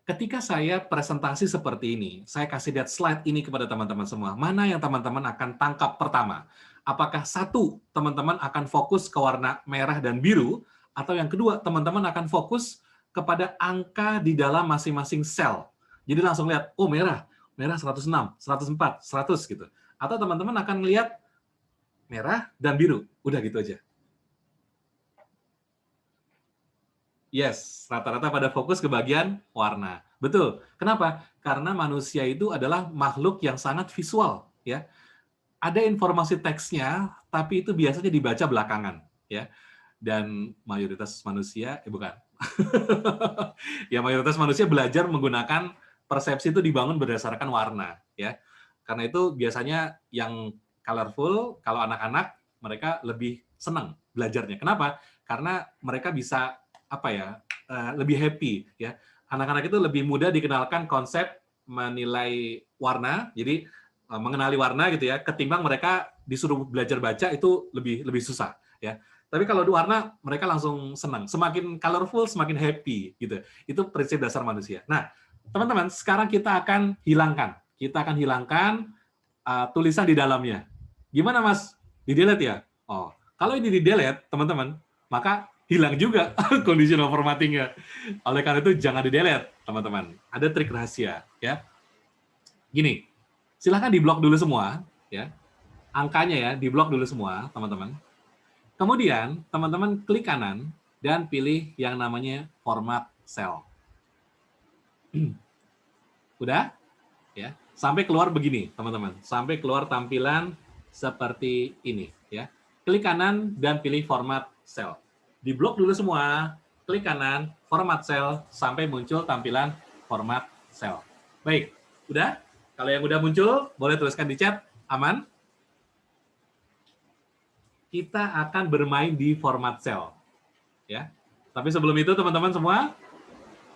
Ketika saya presentasi seperti ini, saya kasih lihat slide ini kepada teman-teman semua. Mana yang teman-teman akan tangkap pertama? Apakah satu, teman-teman akan fokus ke warna merah dan biru, atau yang kedua, teman-teman akan fokus kepada angka di dalam masing-masing sel. Jadi langsung lihat, oh merah 106, 104, 100 gitu. Atau teman-teman akan lihat merah dan biru, udah gitu aja. Yes, rata-rata pada fokus ke bagian warna. Betul. Kenapa? Karena manusia itu adalah makhluk yang sangat visual, ya. Ada informasi teksnya, tapi itu biasanya dibaca belakangan, ya. Dan mayoritas manusia, bukan. Ya, mayoritas manusia belajar menggunakan persepsi itu dibangun berdasarkan warna, ya. Karena itu biasanya yang colorful, kalau anak-anak mereka lebih senang belajarnya. Kenapa? Karena mereka bisa lebih happy, ya. Anak-anak itu lebih mudah dikenalkan konsep menilai warna, jadi mengenali warna gitu ya, ketimbang mereka disuruh belajar baca itu lebih susah, ya. Tapi kalau di warna mereka langsung senang, semakin colorful semakin happy gitu. Itu prinsip dasar manusia. Nah, teman-teman, sekarang kita akan hilangkan tulisan di dalamnya. Gimana, Mas? Di-delete ya? Oh, kalau ini di-delete, teman-teman, maka hilang juga conditional formatting-nya. Oleh karena itu jangan di-delete, teman-teman. Ada trik rahasia, ya. Gini, silahkan di-blok dulu semua, ya. angkanya ya, diblok dulu semua, teman-teman. Kemudian, teman-teman klik kanan dan pilih yang namanya format cell. Udah? Ya. Sampai keluar begini, teman-teman. Sampai keluar tampilan seperti ini, ya. Klik kanan dan pilih format cell. Diblok dulu semua, klik kanan, format cell, sampai muncul tampilan format cell. Baik, udah? Kalau yang udah muncul, boleh tuliskan di chat. Aman? Kita akan bermain di format cell. Ya. Tapi sebelum itu, teman-teman semua,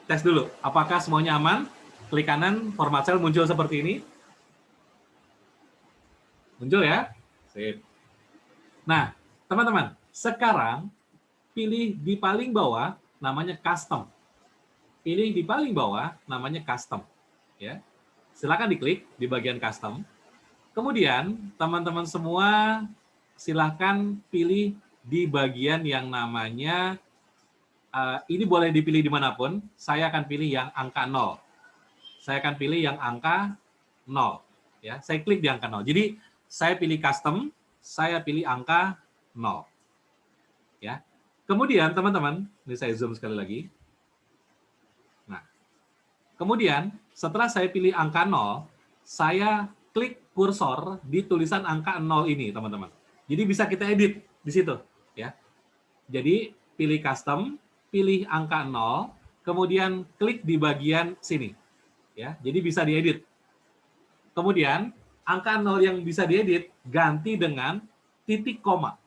tes dulu. Apakah semuanya aman? Klik kanan, format cell muncul seperti ini. Muncul ya? Sip. Nah, teman-teman, sekarang pilih di paling bawah namanya custom. Pilih di paling bawah namanya custom. Ya. Silakan diklik di bagian custom. Kemudian, teman-teman semua silakan pilih di bagian yang namanya, ini boleh dipilih dimanapun, saya akan pilih yang angka 0. Saya akan pilih yang angka 0. Ya, saya klik di angka 0. Jadi, saya pilih custom, saya pilih angka 0. Ya. Kemudian, teman-teman, ini saya zoom sekali lagi. Nah, kemudian, setelah saya pilih angka 0, saya klik kursor di tulisan angka 0 ini, teman-teman. Jadi bisa kita edit di situ, ya. Jadi pilih custom, pilih angka 0, kemudian klik di bagian sini, ya. Jadi bisa diedit. Kemudian angka 0 yang bisa diedit ganti dengan titik koma.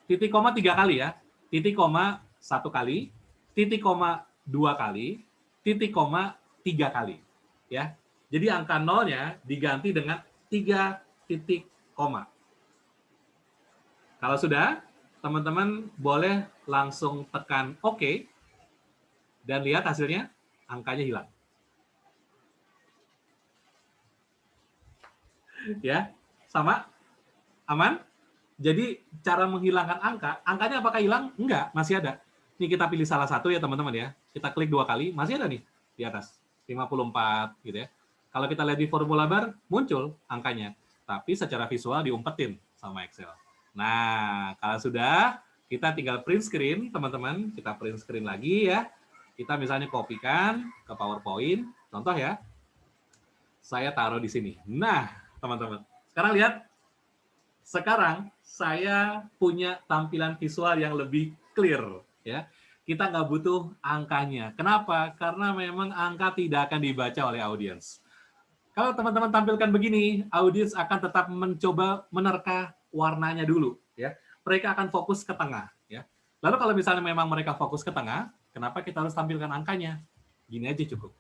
Titik koma 3 kali ya. Titik koma 1 kali, titik koma 2 kali, titik koma 3 kali, ya. Jadi angka 0-nya diganti dengan 3 titik koma. Kalau sudah, teman-teman boleh langsung tekan OK, dan lihat hasilnya, angkanya hilang. Ya, sama? Aman? Jadi, cara menghilangkan angka, angkanya apakah hilang? Enggak, masih ada. Ini kita pilih salah satu ya, teman-teman ya. Kita klik 2 kali, masih ada nih di atas. 54, gitu ya. Kalau kita lihat di formula bar, muncul angkanya. Tapi secara visual diumpetin sama Excel. Nah, kalau sudah, kita tinggal print screen, teman-teman. Kita print screen lagi ya. Kita misalnya kopikan ke PowerPoint. Contoh ya. Saya taruh di sini. Nah, teman-teman. Sekarang lihat. Sekarang saya punya tampilan visual yang lebih clear. Ya. Kita nggak butuh angkanya. Kenapa? Karena memang angka tidak akan dibaca oleh audiens. Kalau teman-teman tampilkan begini, audiens akan tetap mencoba menerka warnanya dulu, ya. Mereka akan fokus ke tengah, ya. Lalu kalau misalnya memang mereka fokus ke tengah, kenapa kita harus tampilkan angkanya? Gini aja cukup.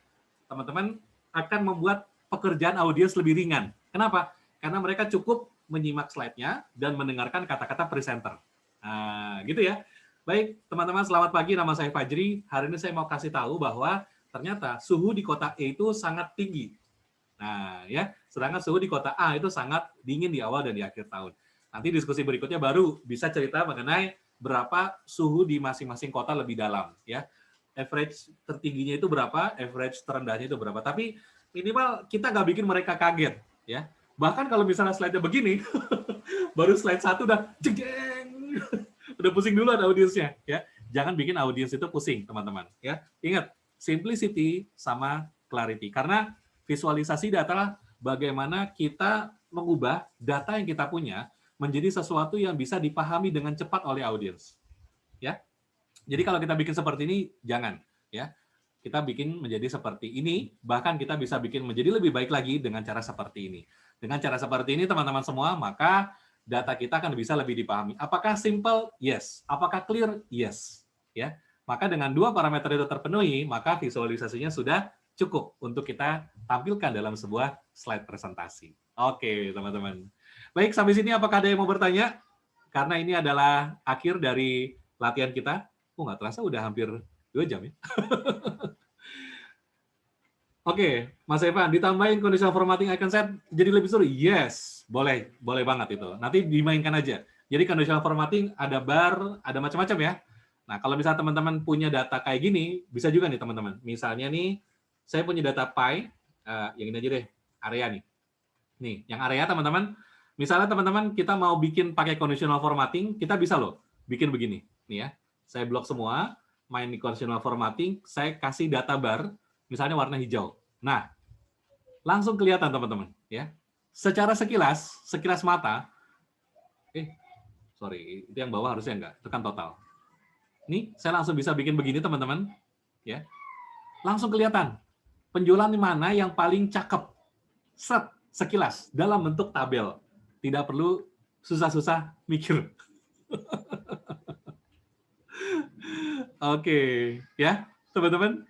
Teman-teman akan membuat pekerjaan audiens lebih ringan. Kenapa? Karena mereka cukup menyimak slide-nya dan mendengarkan kata-kata presenter. Nah, gitu ya. Baik, teman-teman, selamat pagi. Nama saya Fajri. Hari ini saya mau kasih tahu bahwa ternyata suhu di kota E itu sangat tinggi. Nah, ya, sedangkan suhu di kota A itu sangat dingin di awal dan di akhir tahun. Nanti diskusi berikutnya baru bisa cerita mengenai berapa suhu di masing-masing kota lebih dalam, ya. Average tertingginya itu berapa, average terendahnya itu berapa. Tapi minimal kita nggak bikin mereka kaget, ya. Bahkan kalau misalnya slide-nya begini, baru slide 1 udah jeng, udah pusing dulu ada audiensnya, ya. Jangan bikin audiens itu pusing, teman-teman, ya. Ingat, simplicity sama clarity. Karena visualisasi data adalah bagaimana kita mengubah data yang kita punya menjadi sesuatu yang bisa dipahami dengan cepat oleh audiens. Ya. Jadi kalau kita bikin seperti ini, jangan. Ya. Kita bikin menjadi seperti ini, bahkan kita bisa bikin menjadi lebih baik lagi dengan cara seperti ini. Dengan cara seperti ini, teman-teman semua, maka data kita akan bisa lebih dipahami. Apakah simple? Yes. Apakah clear? Yes. Ya. Maka dengan 2 parameter itu terpenuhi, maka visualisasinya sudah cukup untuk kita tampilkan dalam sebuah slide presentasi. Oke, teman-teman. Baik, sampai sini apakah ada yang mau bertanya? Karena ini adalah akhir dari latihan kita. Oh, nggak terasa udah hampir 2 jam ya. Oke, Mas Evan, ditambahin conditional formatting icon set jadi lebih seru? Yes, boleh banget itu. Nanti dimainkan aja. Jadi conditional formatting ada bar, ada macam-macam ya. Nah, kalau misalnya teman-teman punya data kayak gini, bisa juga nih teman-teman. Misalnya nih, saya punya data pie, yang ini aja deh, area nih. Nih, yang area teman-teman, Misalnya teman-teman kita mau bikin pakai conditional formatting, kita bisa loh bikin begini. Nih ya, saya blok semua, main di conditional formatting, saya kasih data bar, misalnya warna hijau. Nah, langsung kelihatan teman-teman. Ya, secara sekilas mata, sorry, itu yang bawah harusnya enggak, itu kan total. Nih, saya langsung bisa bikin begini teman-teman. Ya, langsung kelihatan penjualan di mana yang paling cakep. Set, sekilas, dalam bentuk tabel. Tidak perlu susah-susah mikir. Oke, ya, teman-teman.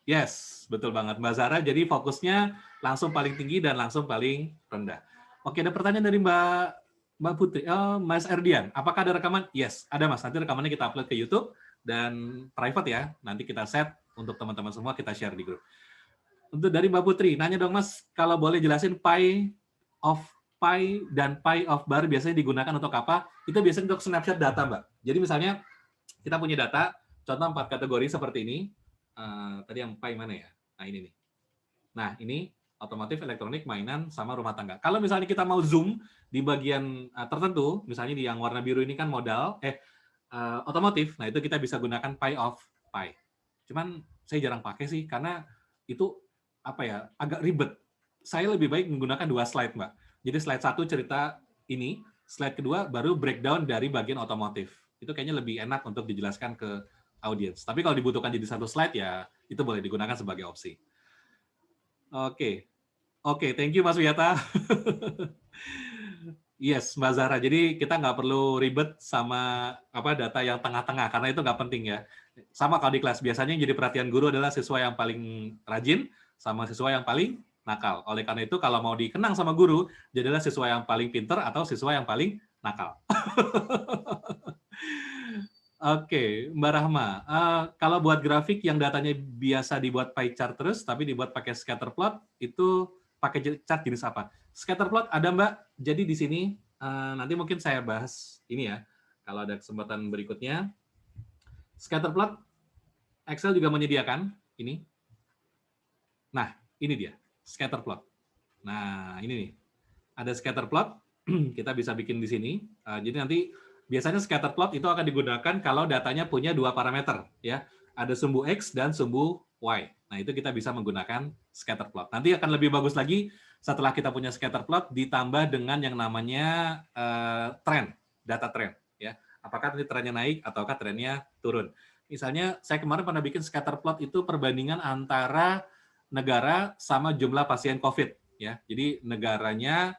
Yes, betul banget Mbak Zara. Jadi fokusnya langsung paling tinggi dan langsung paling rendah. Oke, ada pertanyaan dari Mbak Putri. Oh, Mas Erdian, apakah ada rekaman? Yes, ada Mas. Nanti rekamannya kita upload ke YouTube dan private ya. Nanti kita set untuk teman-teman semua, kita share di grup. Untuk dari Mbak Putri, nanya dong Mas, kalau boleh jelasin pie dan pie of bar biasanya digunakan untuk apa? Itu biasanya untuk snapshot data, Mbak. Jadi misalnya kita punya data, contoh 4 kategori seperti ini. Tadi yang pie mana ya? Nah ini nih. Nah ini otomotif, elektronik, mainan, sama rumah tangga. Kalau misalnya kita mau zoom di bagian tertentu, misalnya di yang warna biru ini kan modal, otomotif, nah itu kita bisa gunakan pie of pie. Cuman saya jarang pakai sih, karena itu apa ya, agak ribet. Saya lebih baik menggunakan 2 slide, Mbak. Jadi slide 1 cerita ini, slide kedua baru breakdown dari bagian otomotif. Itu kayaknya lebih enak untuk dijelaskan ke audiens. Tapi kalau dibutuhkan jadi 1 slide ya itu boleh digunakan sebagai opsi. Oke, thank you Mas Wiyata. Yes, Mbak Zahra. Jadi kita nggak perlu ribet sama data yang tengah-tengah karena itu nggak penting ya. Sama kalau di kelas biasanya yang jadi perhatian guru adalah siswa yang paling rajin sama siswa yang paling nakal. Oleh karena itu kalau mau dikenang sama guru, jadilah siswa yang paling pinter atau siswa yang paling nakal. Oke, Mbak Rahma, kalau buat grafik yang datanya biasa dibuat pie chart terus, tapi dibuat pakai scatter plot, itu pakai chart jenis apa? Scatter plot ada Mbak, jadi di sini nanti mungkin saya bahas ini ya, kalau ada kesempatan berikutnya. Scatter plot, Excel juga menyediakan ini. Nah, ini dia, scatter plot. Nah, ini nih, ada scatter plot, kita bisa bikin di sini. Jadi nanti biasanya scatter plot itu akan digunakan kalau datanya punya 2 parameter, ya. Ada sumbu X dan sumbu Y. Nah, itu kita bisa menggunakan scatter plot. Nanti akan lebih bagus lagi setelah kita punya scatter plot ditambah dengan yang namanya trend, data trend, ya. Apakah nanti trennya naik ataukah trennya turun. Misalnya saya kemarin pernah bikin scatter plot itu perbandingan antara negara sama jumlah pasien COVID, ya. Jadi negaranya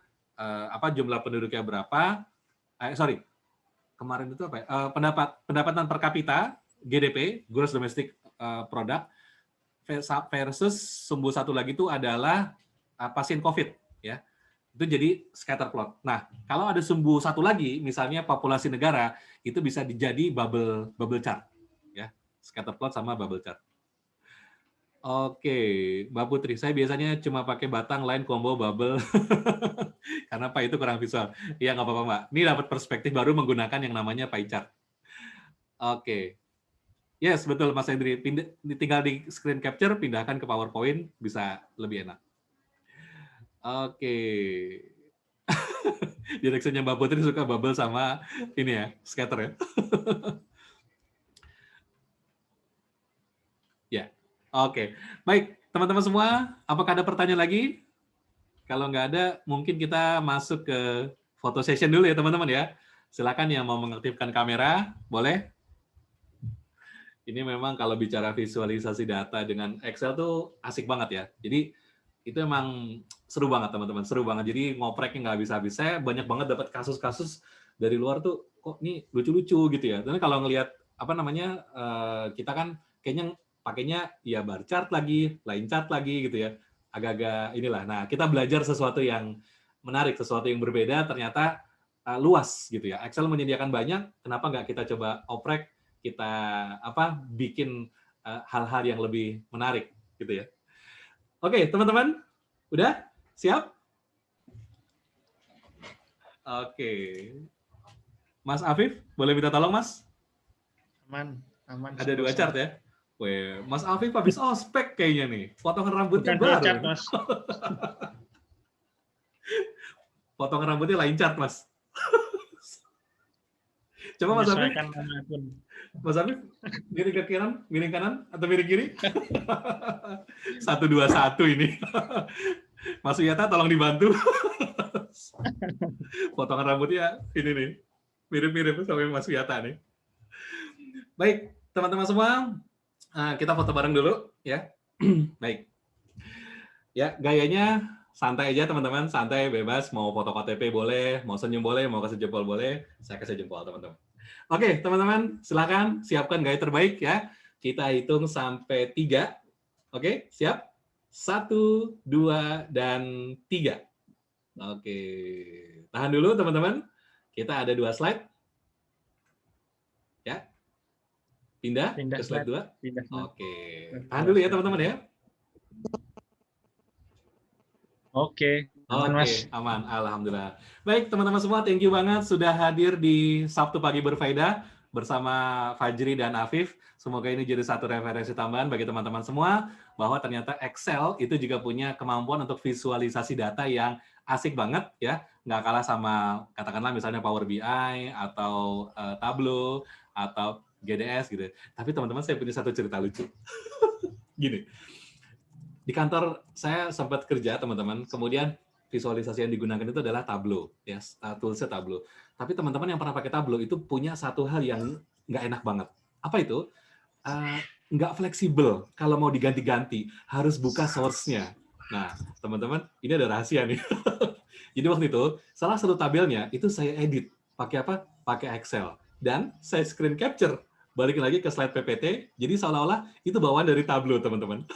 jumlah penduduknya berapa? Kemarin itu apa ya? Pendapatan per kapita GDP (Gross Domestic Product) versus sumbu satu lagi itu adalah pasien COVID, ya. Itu jadi scatter plot. Nah, kalau ada sumbu satu lagi, misalnya populasi negara, itu bisa jadi bubble chart, ya. Scatter plot sama bubble chart. Oke, Mbak Putri, saya biasanya cuma pakai batang, line, combo, bubble, karena Pak itu kurang visual. Iya, nggak apa-apa, Mbak. Ini dapat perspektif baru menggunakan yang namanya pie chart. Oke. Yes, betul, Mas Hendri. Tinggal di screen capture, pindahkan ke PowerPoint, bisa lebih enak. Oke. Direction-nya Mbak Putri suka bubble sama ini ya, scatter ya. Ya, oke. Baik, teman-teman semua, apakah ada pertanyaan lagi? Kalau nggak ada, mungkin kita masuk ke foto session dulu ya teman-teman ya. Silakan yang mau mengaktifkan kamera, boleh. Ini memang kalau bicara visualisasi data dengan Excel tuh asik banget ya. Jadi itu emang seru banget teman-teman, seru banget. Jadi ngopreknya nggak habis-habis. Saya banyak banget dapat kasus-kasus dari luar tuh, kok ini lucu-lucu gitu ya. Dan kalau ngelihat kita kan kayaknya pakainya ya bar chart lagi, line chart lagi gitu ya. Agak-agak inilah. Nah, kita belajar sesuatu yang menarik, sesuatu yang berbeda, ternyata luas gitu ya. Excel menyediakan banyak, kenapa nggak kita coba oprek, kita bikin hal-hal yang lebih menarik gitu ya. Oke, teman-teman, udah siap? Oke, Mas Afif, boleh minta tolong Mas? Aman. Ada 2 chart ya. Weh, Mas Afif habis ospek kayaknya nih. Potongan rambutnya Bukan baru. cat, Mas. Potongan rambutnya lain cat, Mas. Coba Mas Afif, Menyesuaikan nama akun. Mas Afif, miring ke kanan, miring kanan, atau miring kiri? 1, 2, 1 ini. Mas Wiyata tolong dibantu. Potongan rambutnya ini nih, mirip-mirip sama Mas Wiyata nih. Baik, teman-teman semua, kita foto bareng dulu ya. Baik. Ya, gayanya santai aja teman-teman, santai, bebas. Mau foto KTP boleh, mau senyum boleh, mau kasih jempol boleh. Saya kasih jempol teman-teman. Oke, teman-teman, silakan siapkan gaya terbaik ya. Kita hitung sampai 3. Oke, siap? 1, 2, dan 3. Oke, tahan dulu teman-teman. Kita ada 2 slide. Ya, pindah ke slide 2. Pindah. Oke, tahan dulu ya teman-teman ya. Oke, aman, Mas. Aman, alhamdulillah. Baik, teman-teman semua, thank you banget sudah hadir di Sabtu Pagi Berfaedah bersama Fajri dan Afif. Semoga ini jadi satu referensi tambahan bagi teman-teman semua bahwa ternyata Excel itu juga punya kemampuan untuk visualisasi data yang asik banget ya, nggak kalah sama katakanlah misalnya Power BI atau Tableau atau GDS gitu. Tapi teman-teman, saya punya satu cerita lucu. Gini. Di kantor saya sempat kerja teman-teman, kemudian visualisasi yang digunakan itu adalah Tableau, ya, toolsnya Tableau. Tapi teman-teman yang pernah pakai Tableau itu punya satu hal yang nggak enak banget. Apa itu? Nggak fleksibel. Kalau mau diganti-ganti, harus buka source-nya. Nah, teman-teman, ini ada rahasia nih. Jadi waktu itu, salah satu tabelnya itu saya edit. Pakai apa? Pakai Excel. Dan saya screen capture. Balik lagi ke slide PPT, jadi seolah-olah itu bawaan dari Tableau, teman-teman.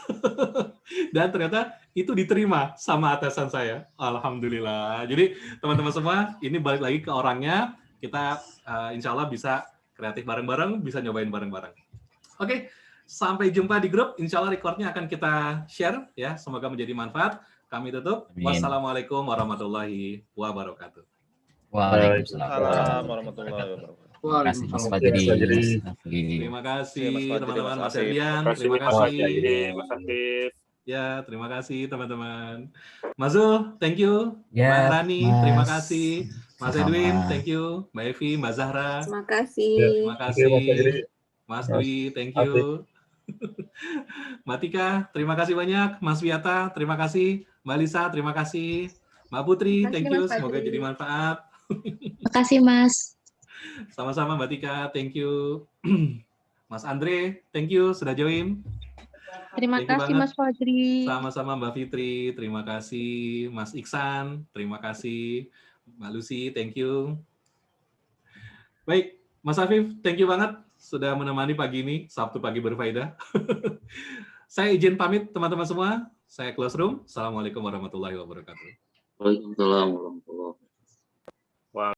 Dan ternyata itu diterima sama atasan saya. Alhamdulillah. Jadi teman-teman semua, ini balik lagi ke orangnya. Kita insya Allah bisa kreatif bareng-bareng, bisa nyobain bareng-bareng. Oke, sampai jumpa di grup. Insya Allah recordnya akan kita share. Ya, semoga menjadi manfaat. Kami tutup. Amin. Wassalamualaikum warahmatullahi wabarakatuh. Waalaikumsalam. Warahmatullahi wabarakatuh. Terima kasih Mas Fajri. Terima kasih Mas Fajri, teman-teman, Mas Mas Afif. Erdian. Terima Terima kasih kasih. Mas Afif. Ya, terima kasih teman-teman. Mas Zul, thank you. Ya, Mbak Rani, Mas. terima kasih. Mas Sama-sama. Edwin, thank you. Mbak Evi, Mbak Zahra, Terima kasih. terima kasih. Mas Fajri. Mas Dwi, thank you. Mbak Tika, terima kasih banyak. Mas Wiyata, terima kasih. Mbak Lisa, terima kasih. Mbak Putri, Terima kasih, thank you. Mas Semoga Fajri. jadi manfaat. Terima kasih, Mas. Sama-sama Mbak Tika, thank you. Mas Andre, thank you sudah join. Terima Thank you kasih, banget. Mas Fajri. Sama-sama Mbak Fitri, terima kasih. Mas Iksan, terima kasih. Mbak Lucy, thank you. Baik, Mas Afif, thank you banget sudah menemani pagi ini, Sabtu Pagi Berfaedah. Saya izin pamit teman-teman semua. Saya close room. Assalamualaikum warahmatullahi wabarakatuh. Waalaikumsalam warahmatullahi wabarakatuh.